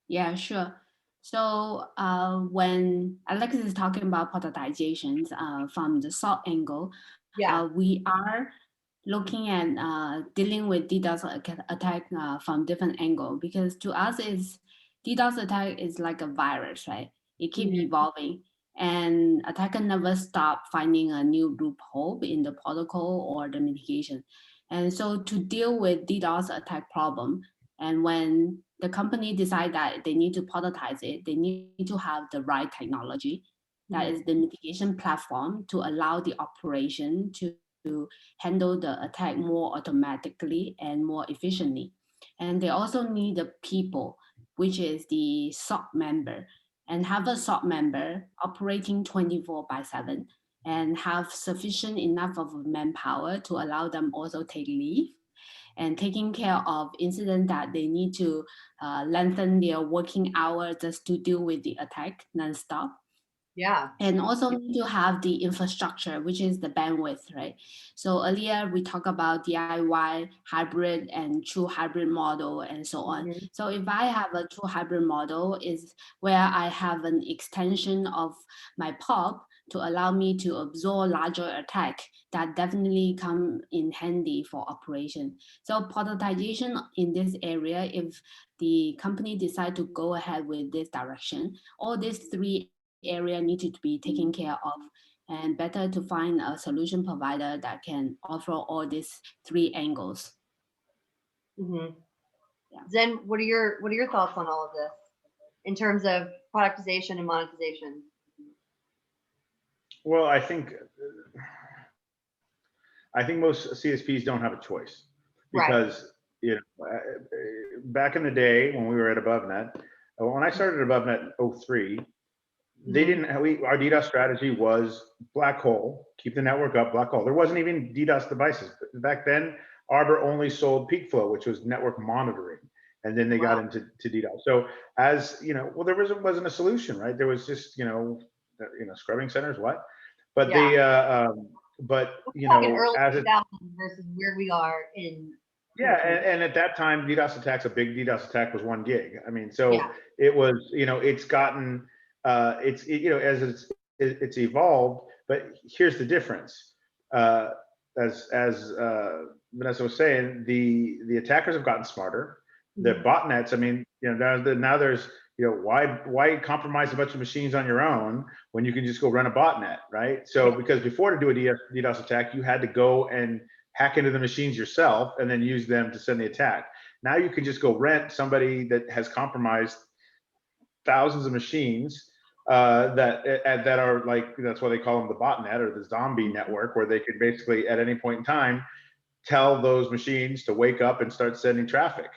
Yeah, sure. So when Alex is talking about productizations from the SOC angle, Yeah. we are looking at dealing with DDoS attack from different angle, because to us DDoS attack is like a virus, right? It keeps evolving, and attacker never stop finding a new loophole in the protocol or the mitigation. And so to deal with DDoS attack problem, and when the company decide that they need to productize it, they need to have the right technology, that is the mitigation platform, to allow the operation to handle the attack more automatically and more efficiently. And they also need the people, which is the SOC member, and have a SOC member operating 24/7 and have sufficient enough of manpower to allow them also take leave and taking care of incidents that they need to lengthen their working hour just to deal with the attack nonstop. Yeah. And also need to have the infrastructure, which is the bandwidth, right? So earlier we talked about DIY, hybrid, and true hybrid model, and so on. So if I have a true hybrid model, is where I have an extension of my POP to allow me to absorb larger attack, that definitely come in handy for operation. So productization in this area, if the company decide to go ahead with this direction, all these three area needed to be taken care of, and better to find a solution provider that can offer all these three angles. Yeah. Zen, what are your thoughts on all of this in terms of productization and monetization? Well, I think most CSPs don't have a choice, because back in the day when we were at AboveNet, when I started at AboveNet in 2003, they didn't our DDoS strategy was black hole, keep the network up, black hole. There wasn't even DDoS devices back then. Arbor only sold peak flow, which was network monitoring, and then they got into DDoS. So as well, there wasn't a solution, right? There was just scrubbing centers, but they but early as it versus where we are in and at that time, DDoS attacks, a big DDoS attack was 1 gig. I mean, so it was, it's gotten as it's evolved, but here's the difference. As Vanessa was saying, the attackers have gotten smarter. The botnets, I mean, now there's, why compromise a bunch of machines on your own when you can just go run a botnet, right? So because before, to do a DDoS attack, you had to go and hack into the machines yourself and then use them to send the attack. Now you can just go rent somebody that has compromised thousands of machines that are like, that's why they call them the botnet or the zombie network, where they could basically at any point in time tell those machines to wake up and start sending traffic.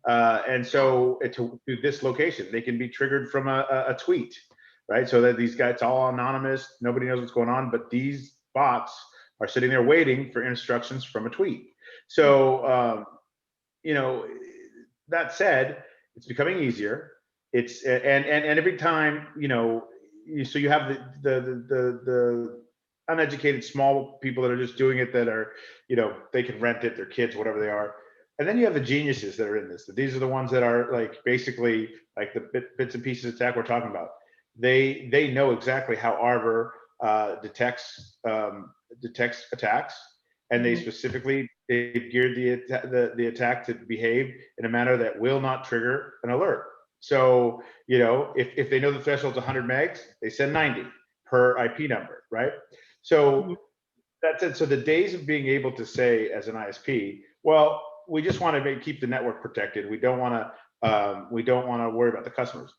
And so to this location, they can be triggered from a tweet, right? So that these guys, it's all anonymous, nobody knows what's going on, but these bots are sitting there waiting for instructions from a tweet. So, that said, it's becoming easier. It's and every time, so you have the uneducated small people that are just doing it, that are, they can rent it, their kids, whatever they are. And then you have the geniuses that are in this. These are the ones that are like basically like the bits and pieces attack we're talking about. They know exactly how Arbor detects attacks, and they specifically geared the attack to behave in a manner that will not trigger an alert. So if they know the threshold's 100 megs, they send 90 per IP number, right? So that's it. So the days of being able to say as an ISP, well, we just want to keep the network protected. We don't want to worry about the customers.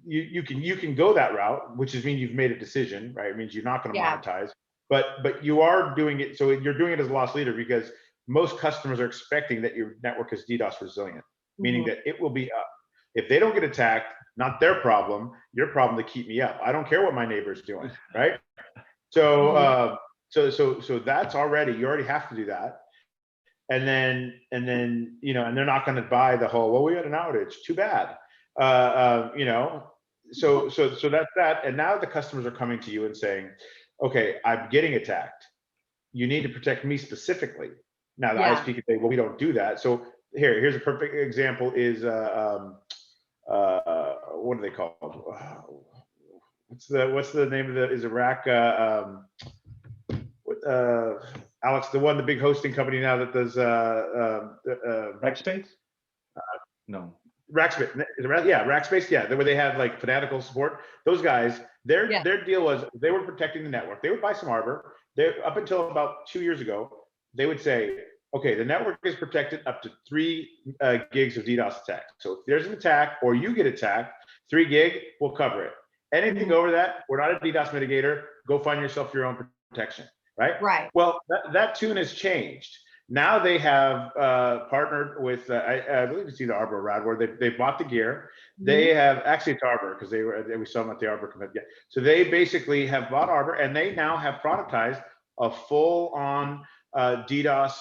You can go that route, which means you've made a decision, right? It means you're not going to monetize, but you are doing it. So you're doing it as a loss leader, because most customers are expecting that your network is DDoS resilient, meaning that it will be up. If they don't get attacked, not their problem, your problem to keep me up. I don't care what my neighbor's doing, right? So so that's already, you already have to do that. And then and they're not going to buy the whole, well, we had an outage, too bad. So that's that. And now the customers are coming to you and saying, okay, I'm getting attacked. you need to protect me specifically. Now the Yeah. ISP can say, well, we don't do that. So here's a perfect example is, what are they called? What's the name of the, is it Rack, Alex, the big hosting company now that does, Rackspace? No. Rackspace, yeah, Rackspace, yeah, where they have like fanatical support. Those guys, Yeah. their deal was they were protecting the network. They would buy some Arbor. They, up until about 2 years ago, they would say, okay, the network is protected up to 3 gigs of DDoS attack. So if there's an attack or you get attacked, 3 gig, we'll cover it. Anything over that, we're not a DDoS mitigator. Go find yourself your own protection, right? Right. Well, that tune has changed. Now they have partnered with, I believe it's either Arbor or Radware. They bought the gear. They have, actually it's Arbor because we saw them at the Arbor commit. Yeah. So they basically have bought Arbor and they now have productized a full-on DDoS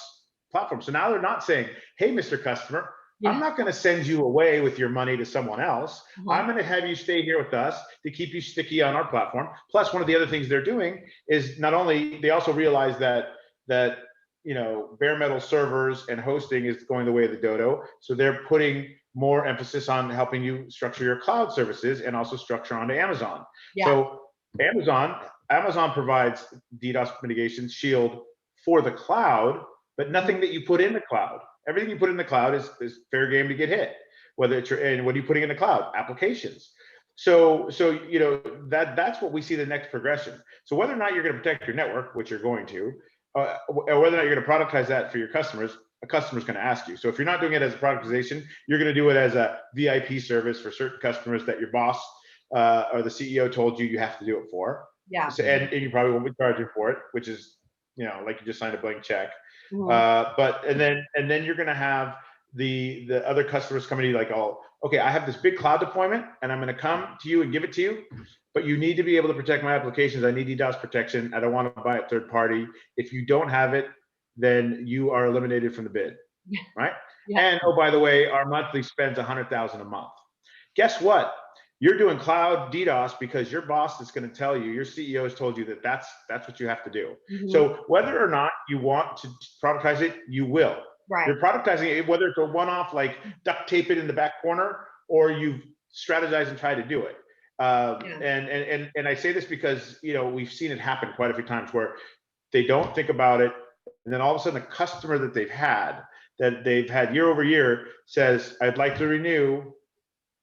platform. So now they're not saying, hey, Mr. Customer, I'm not going to send you away with your money to someone else. I'm going to have you stay here with us to keep you sticky on our platform. Plus, one of the other things they're doing is not only, they also realize that bare metal servers and hosting is going the way of the dodo. So they're putting more emphasis on helping you structure your cloud services and also structure onto Amazon. Yeah. So Amazon provides DDoS mitigation shield for the cloud, but nothing that you put in the cloud. Everything you put in the cloud is fair game to get hit. Whether it's and what are you putting in the cloud? Applications. So that's what we see the next progression. So whether or not you're going to protect your network, which you're going to, or whether or not you're going to productize that for your customers, a customer's going to ask you. So if you're not doing it as a productization, you're going to do it as a VIP service for certain customers that your boss or the CEO told you have to do it for. Yeah. So, and you probably won't be charging for it, which is, like you just signed a blank check. And then you're going to have the other customers coming to you like, oh, okay, I have this big cloud deployment and I'm going to come to you and give it to you, but you need to be able to protect my applications. I need DDoS protection. I don't want to buy it third party. If you don't have it, then you are eliminated from the bid, right? And oh, by the way, our monthly spend's $100,000 a month. Guess what? You're doing cloud DDoS because your boss is going to tell you, your CEO has told you that that's what you have to do. So whether or not you want to productize it, you will. Right. You're productizing it, whether it's a one-off, like duct tape it in the back corner, or you strategize and try to do it. And I say this because we've seen it happen quite a few times where they don't think about it, and then all of a sudden a customer that they've had year over year says, I'd like to renew,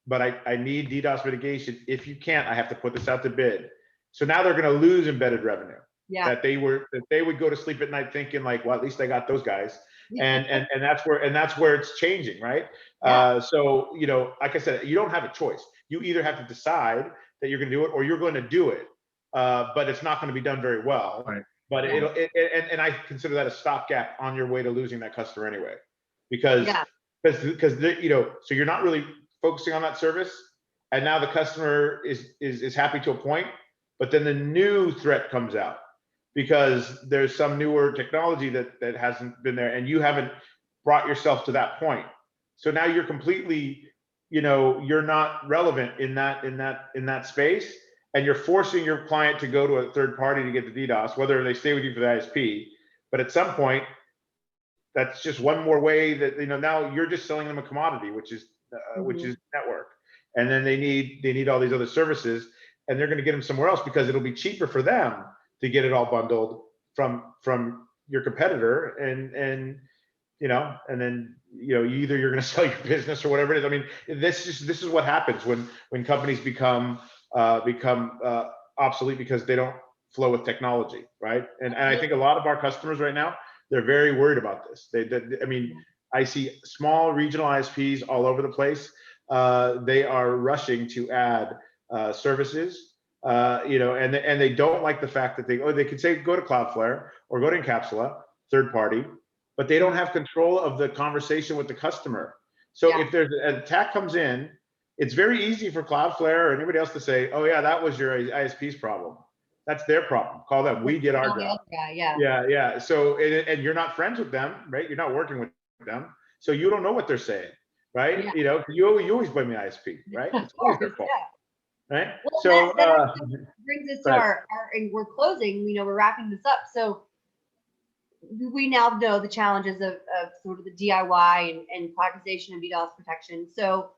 but I need DDoS mitigation. If you can't, I have to put this out to bid. So now they're going to lose embedded revenue. That they would go to sleep at night thinking like, well, at least I got those guys. And that's where it's changing, right? So like I said, you don't have a choice. You either have to decide that you're going to do it or you're going to do it, but it's not going to be done very well. Right. But and I consider that a stopgap on your way to losing that customer anyway, because so you're not really focusing on that service, and now the customer is happy to a point, but then the new threat comes out because there's some newer technology that hasn't been there and you haven't brought yourself to that point. So now you're completely, you're not relevant in that space, and you're forcing your client to go to a third party to get the DDoS, whether they stay with you for the ISP. But at some point, that's just one more way that, now you're just selling them a commodity, which is network. And then they need all these other services, and they're going to get them somewhere else because it'll be cheaper for them to get it all bundled from your competitor, and then either you're going to sell your business or whatever it is. I mean, this is what happens when companies become obsolete because they don't flow with technology, right? And I think a lot of our customers right now, they're very worried about this. I mean, I see small regional ISPs all over the place. They are rushing to add services. And they don't like the fact that they could say go to Cloudflare or go to Encapsula, third party, but they don't have control of the conversation with the customer. So if there's an attack comes in, it's very easy for Cloudflare or anybody else to say, oh yeah, that was your ISP's problem. That's their problem. Call them. We did our job. Yeah. So and you're not friends with them, right? You're not working with them, so you don't know what they're saying, right? You always blame the ISP, right? It's always their fault. Right. Well, so that, that brings us to our and we're closing. We're wrapping this up. So we now know the challenges of sort of the DIY and productization of DDoS protection. So,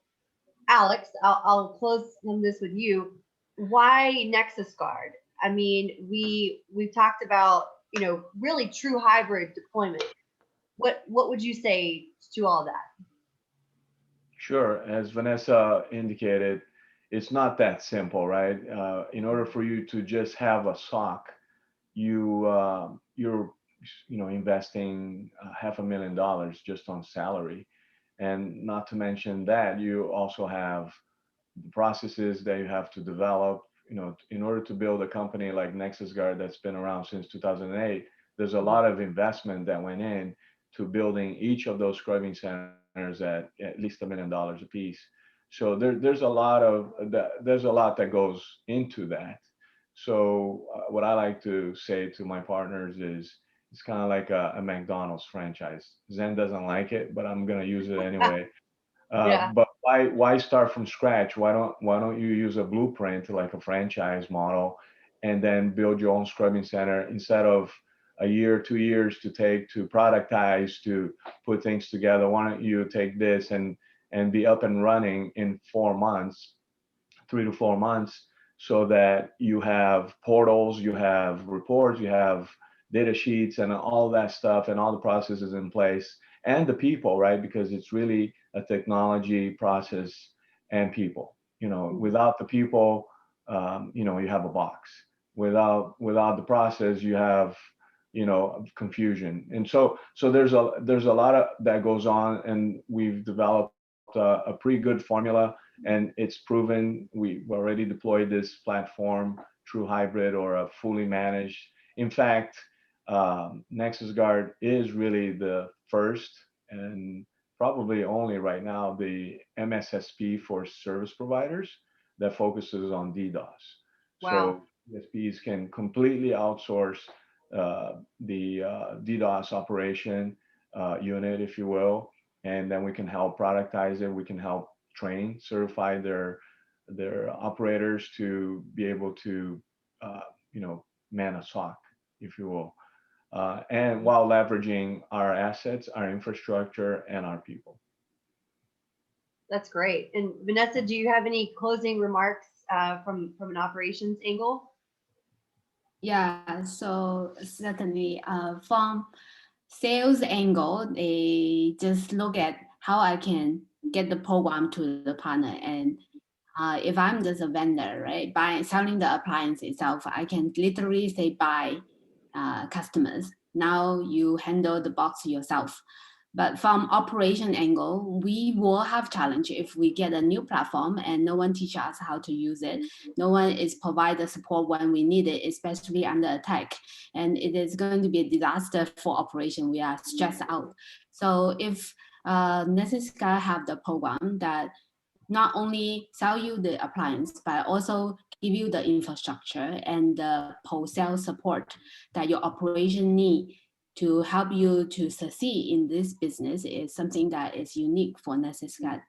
Alex, I'll close on this with you. Why Nexusguard? I mean, we've talked about, you know, really true hybrid deployment. What would you say to all that? Sure. As Vanessa indicated, it's not that simple, right? In order for you to just have a SOC, you're investing $500,000 just on salary, and not to mention that you also have the processes that you have to develop. In order to build a company like Nexusguard that's been around since 2008, there's a lot of investment that went in to building each of those scrubbing centers at least $1 million a piece. So there's a lot that goes into that. So what I like to say to my partners is it's kind of like a McDonald's franchise. Zen doesn't like it, but I'm gonna use it anyway. Yeah. But why start from scratch? Why don't you use a blueprint like a franchise model, and then build your own scrubbing center instead of a year, 2 years to take to productize, to put things together? Why don't you take this and be up and running in 4 months, 3 to 4 months, so that you have portals, you have reports, you have data sheets and all that stuff and all the processes in place, and the people, right? Because it's really a technology, process, and people. Without the people, you have a box. Without the process, you have confusion. And so there's a lot of that goes on, and we've developed a pretty good formula, and it's proven. We've already deployed this platform through hybrid or a fully managed. In fact, Nexusguard is really the first and probably only right now the MSSP for service providers that focuses on DDoS. Wow. So CSPs can completely outsource the DDoS operation unit, if you will, and then we can help productize it. We can help train, certify their operators to be able to, man a SOC, if you will, and while leveraging our assets, our infrastructure, and our people. That's great. And Vanessa, do you have any closing remarks from an operations angle? Yeah, so certainly from sales angle, they just look at how I can get the program to the partner. And if I'm just a vendor, right, by selling the appliance itself, I can literally say buy customers. Now you handle the box yourself. But from operation angle, we will have challenge if we get a new platform and no one teach us how to use it. No one is provide the support when we need it, especially under attack. And it is going to be a disaster for operation. We are stressed out. So if Nexusguard have the program that not only sell you the appliance, but also give you the infrastructure and the post-sale support that your operation need to help you to succeed in this business, is something that is unique for Nexusguard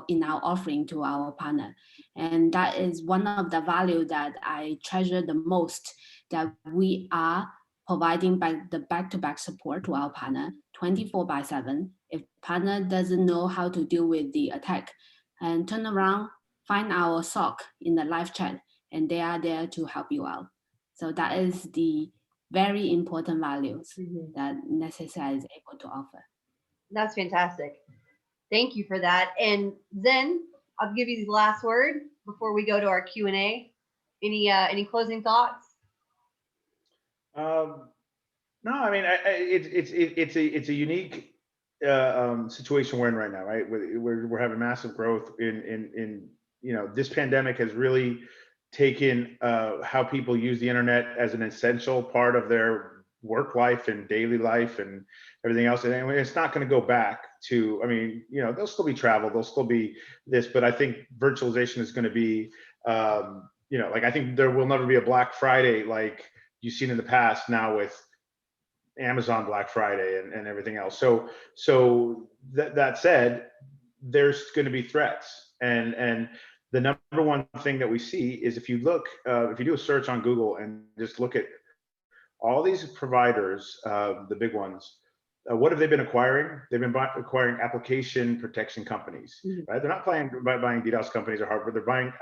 in our offering to our partner. And that is one of the value that I treasure the most, that we are providing the back-to-back support to our partner 24/7. If partner doesn't know how to deal with the attack, and turn around, find our SOC in the live chat, and they are there to help you out. So that is the very important values that Nexusguard is able to offer. That's fantastic. Thank you for that. And Zen, I'll give you the last word before we go to our Q&A. Any closing thoughts? No, I mean, it's a unique situation we're in right now, right? We're having massive growth in this pandemic has really taken how people use the internet as an essential part of their work life and daily life and everything else. And it's not going to go back to, I mean, there'll still be travel, there'll still be this, but I think virtualization is going to be, like, I think there will never be a Black Friday like you've seen in the past now with Amazon Black Friday and everything else. So that said, there's going to be threats, and the number one thing that we see is if you do a search on Google and just look at all these providers, the big ones, what have they been acquiring? They've been acquiring application protection companies, right? They're not buying DDoS companies or hardware. They're buying,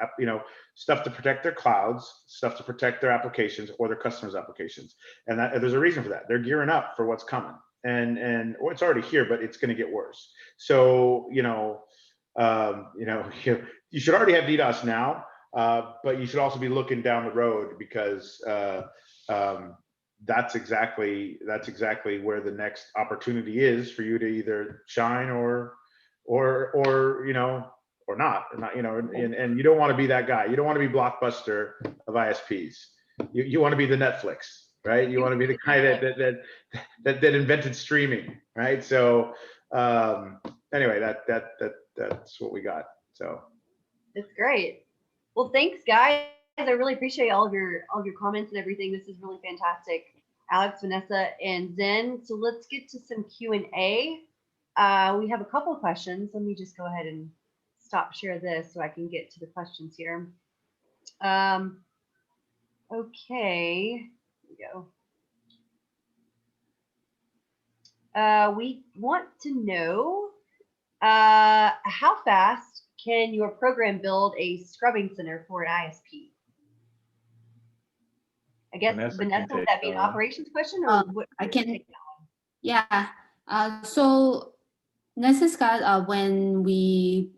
stuff to protect their clouds, stuff to protect their applications or their customers' applications. And there's a reason for that. They're gearing up for what's coming, and or it's already here, but it's going to get worse. So you should already have DDoS now, but you should also be looking down the road, because that's exactly where the next opportunity is for you to either shine or not, and you don't want to be that guy. You don't want to be Blockbuster of ISPs. You want to be the Netflix, right? You want to be the guy that invented streaming, right? So anyway, that's what we got. So that's great. Well, thanks, guys. I really appreciate all of your comments and everything. This is really fantastic, Alex, Vanessa, and Zen. So let's get to some Q&A. We have a couple of questions. Let me just go ahead and stop share this so I can get to the questions here. Okay, here we go. We want to know how fast can your program build a scrubbing center for an ISP? I guess, Vanessa, would that be an operations question? Or what, I can, yeah. So Nexusguard, when we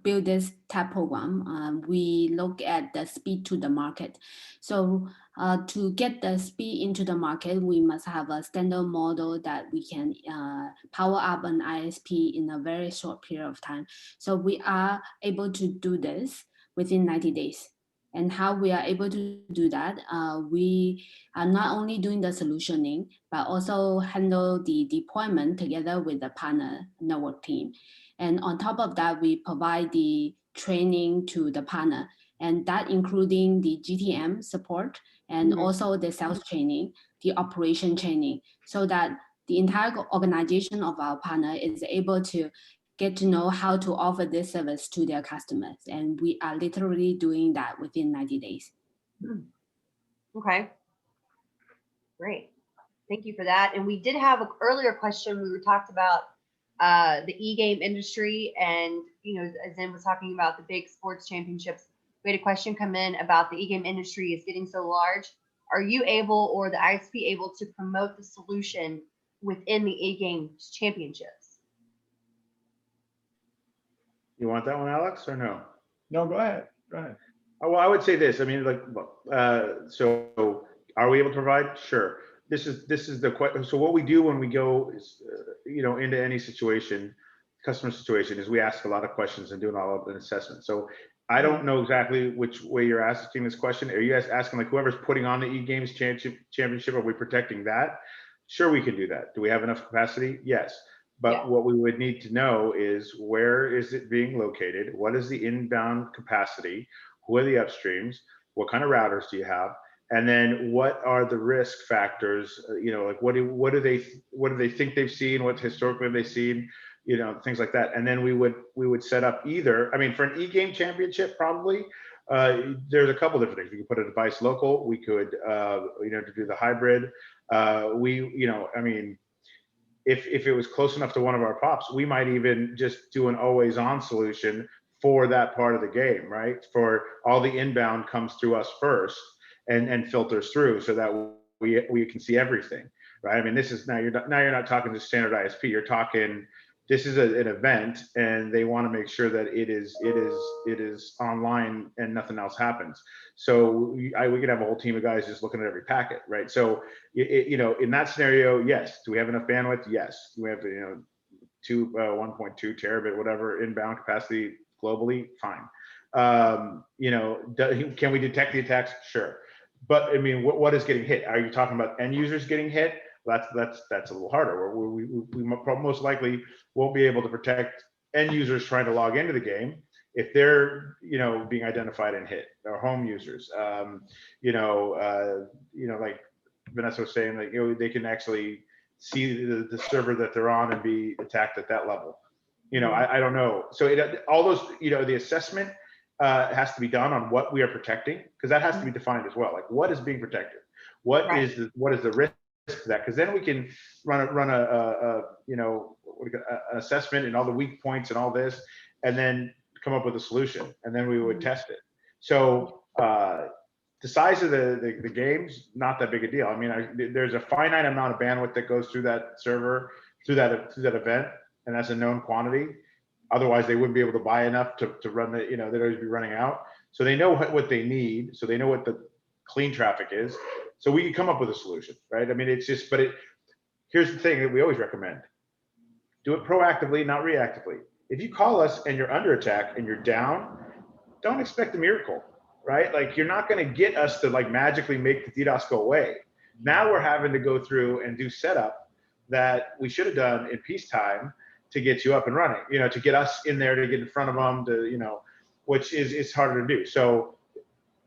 build this TAP program, we look at the speed to the market. So to get the speed into the market, we must have a standard model that we can power up an ISP in a very short period of time. So we are able to do this within 90 days. And how we are able to do that, we are not only doing the solutioning, but also handle the deployment together with the partner network team. And on top of that, we provide the training to the partner, and that including the GTM support and also the sales training, the operation training, so that the entire organization of our partner is able to get to know how to offer this service to their customers. And we are literally doing that within 90 days. Okay, great. Thank you for that. And we did have an earlier question. We were talked about the e-game industry, and as Zen was talking about the big sports championships, we had a question come in about the e-game industry is getting so large. Are you able, or the ISP able, to promote the solution within the e-game championships? you want that one, Alex, or no? No, go ahead. Oh, well, I would say this. I mean, so are we able to provide? Sure. This is the question. So what we do when we go is, into any situation, customer situation, is we ask a lot of questions and do all of an assessment. So I don't know exactly which way you're asking this question. Are you guys asking, like, whoever's putting on the e-games championship, are we protecting that? Sure, we can do that. Do we have enough capacity? Yes. But what we would need to know is, where is it being located? What is the inbound capacity? Who are the upstreams? What kind of routers do you have? And then what are the risk factors? Like what do they think they've seen? What historically have they seen? Things like that. And then we would set up either. I mean, for an e-game championship, probably there's a couple different things. We could put a device local. We could to do the hybrid. If it was close enough to one of our pops, we might even just do an always on solution for that part of the game, right? For all the inbound comes through us first and filters through, so that we can see everything, right? I mean, this is now you're not talking just standard ISP. You're talking, this is an event, and they want to make sure that it is online and nothing else happens. So we could have a whole team of guys just looking at every packet, right? So in that scenario, yes. Do we have enough bandwidth? Yes. Do we have 1.2 terabit whatever inbound capacity globally? Fine. Can we detect the attacks? Sure. But I mean, what is getting hit? Are you talking about end users getting hit? That's a little harder. We most likely won't be able to protect end users trying to log into the game if they're being identified and hit, or home users. Like Vanessa was saying, like they can actually see the server that they're on and be attacked at that level. I don't know. So all those the assessment has to be done on what we are protecting, because that has to be defined as well. Like, what is being protected? What Right. is the risk to that? Because then we can run a you know, an assessment and all the weak points and all this, and then come up with a solution, and then we would test it. So the size of the games, not that big a deal. I mean, there's a finite amount of bandwidth that goes through that server, through that event, and that's a known quantity. Otherwise, they wouldn't be able to buy enough to run the, you know, they'd always be running out. So they know what they need. So they know what the clean traffic is. So we can come up with a solution, right? I mean, it's just, but here's the thing that we always recommend. Do it proactively, not reactively. If you call us and you're under attack and you're down, don't expect a miracle, right? Like, you're not going to get us to like magically make the DDoS go away. Now we're having to go through and do setup that we should have done in peacetime to get you up and running, you know, to get us in there, to get in front of them, to, you know, which is, it's harder to do. So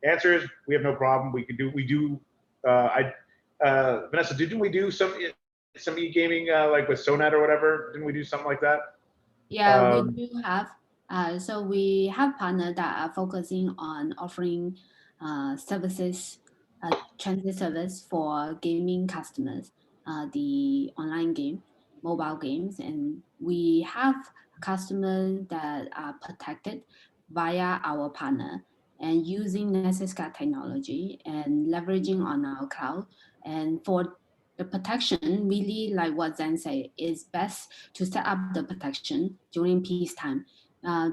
answer is, we have no problem. Vanessa, didn't we do some e-gaming like with Sonet or whatever? Didn't we do something like that? Yeah, we do have. So we have partners that are focusing on offering services, transit service for gaming customers, the online game, mobile games, and we have customers that are protected via our partner and using Nexusguard technology and leveraging on our cloud. And for the protection, really like what Zen said, is best to set up the protection during peacetime.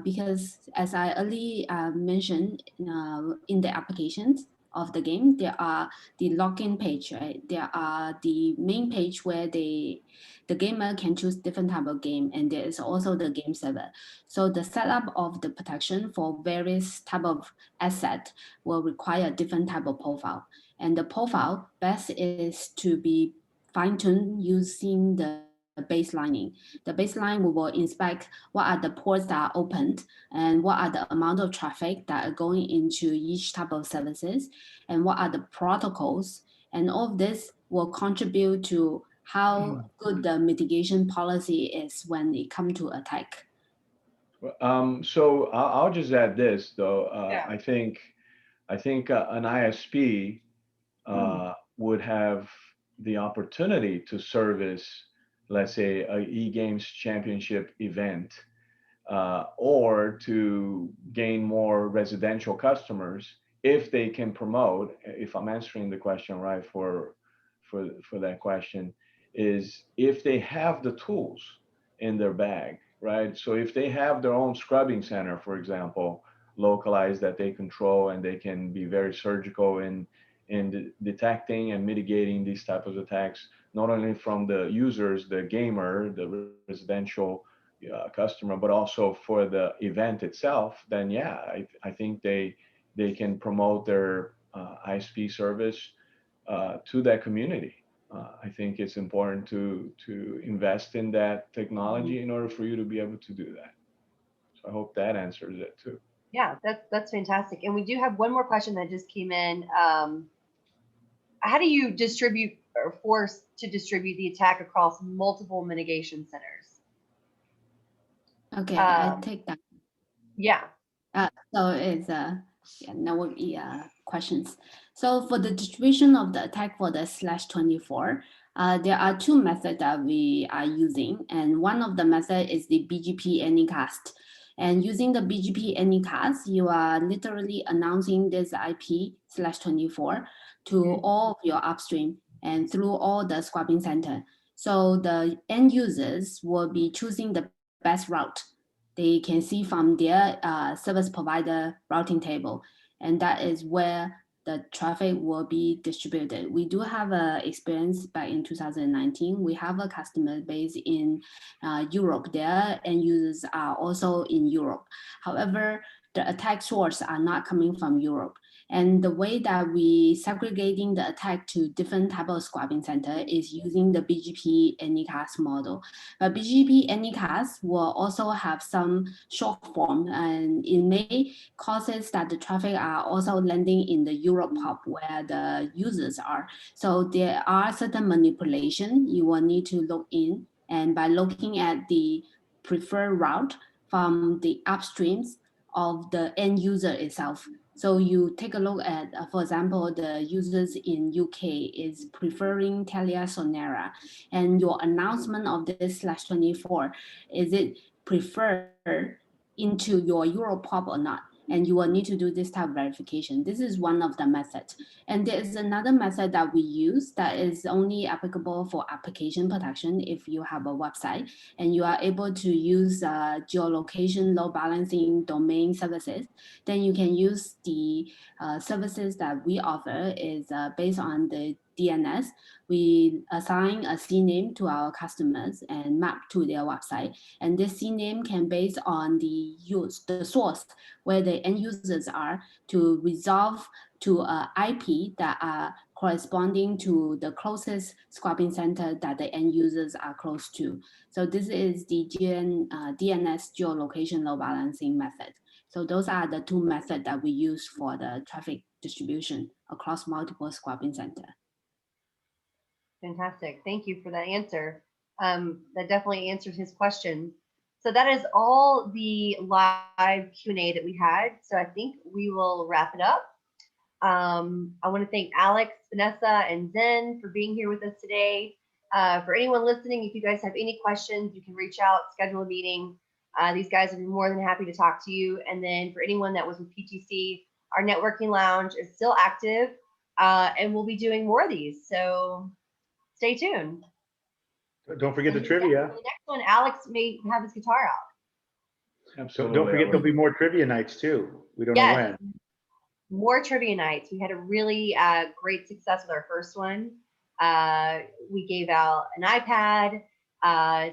Because as I earlier mentioned, in the applications of the game, there are the login page, right? There are the main page where the gamer can choose different type of game, and there is also the game server. So the setup of the protection for various type of asset will require different type of profile. And the profile best is to be fine-tuned using the baselining. The baseline we will inspect what are the ports that are opened and what are the amount of traffic that are going into each type of services and what are the protocols. And all of this will contribute to how good the mitigation policy is when it comes to attack. So I'll just add this though. Yeah. I think an ISP would have the opportunity to service, let's say, a e-games championship event, or to gain more residential customers if they can promote. If I'm answering the question right for that question, is if they have the tools in their bag, right? So if they have their own scrubbing center, for example, localized that they control, and they can be very surgical in detecting and mitigating these type of attacks, not only from the users, the gamer, the residential customer, but also for the event itself, then yeah, I think they can promote their ISP service to that community. I think it's important to invest in that technology in order for you to be able to do that. So I hope that answers it too. Yeah, that's fantastic. And we do have one more question that just came in. How do you distribute or force to distribute the attack across multiple mitigation centers? Okay, I take that. Yeah. So it's now will be questions. So for the distribution of the attack for the /24, there are two methods that we are using, and one of the method is the Bgp Anycast. And using the Bgp Anycast, you are literally announcing this IP /24 to all of your upstream and through all the scrubbing center. So the end users will be choosing the best route. They can see from their service provider routing table, and that is where the traffic will be distributed. We do have an experience back in 2019. We have a customer base in Europe. Their end users are also in Europe. However, the attack source are not coming from Europe. And the way that we segregating the attack to different type of scrubbing center is using the Bgp Anycast model. But Bgp Anycast will also have some short form, and it may causes that the traffic are also landing in the Europe hub where the users are. So there are certain manipulation you will need to look in, and by looking at the preferred route from the upstreams of the end user itself. So you take a look at, for example, the users in UK is preferring Telia Sonera, and your announcement of this /24, is it preferred into your Europop or not? And you will need to do this type of verification. This is one of the methods. And there is another method that we use that is only applicable for application protection if you have a website and you are able to use geolocation, load balancing, domain services. Then you can use the services that we offer is based on the DNS. We assign a CNAME to our customers and map to their website. And this CNAME can based on the source where the end users are to resolve to IP that are corresponding to the closest scrubbing center that the end users are close to. So this is the DNS geolocation load balancing method. So those are the two methods that we use for the traffic distribution across multiple scrubbing centers. Fantastic. Thank you for that answer. That definitely answers his question. So that is all the live Q&A that we had. So I think we will wrap it up. I want to thank Alex, Vanessa, and Zen for being here with us today. For anyone listening, if you guys have any questions, you can reach out, schedule a meeting. These guys would be more than happy to talk to you. And then for anyone that was with PTC, our networking lounge is still active, and we'll be doing more of these. So stay tuned. Don't forget the trivia. The next one, Alex may have his guitar out. So don't forget there'll be more trivia nights too. We don't know when. More trivia nights. We had a really great success with our first one. We gave out an iPad.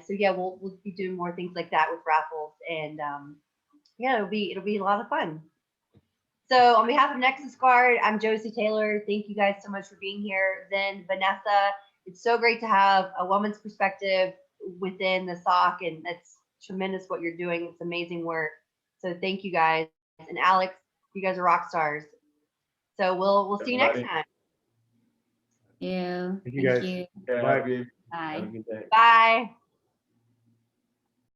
So yeah, we'll be doing more things like that with raffles, and yeah, it'll be a lot of fun. So on behalf of Nexusguard, I'm Josie Taylor. Thank you guys so much for being here. Then Vanessa, it's so great to have a woman's perspective within the SOC, and that's tremendous what you're doing. It's amazing work. So thank you guys. And Alex, you guys are rock stars. So we'll see you next time. Yeah. Thank you guys. You. Bye. Bye. Have a good day. Bye.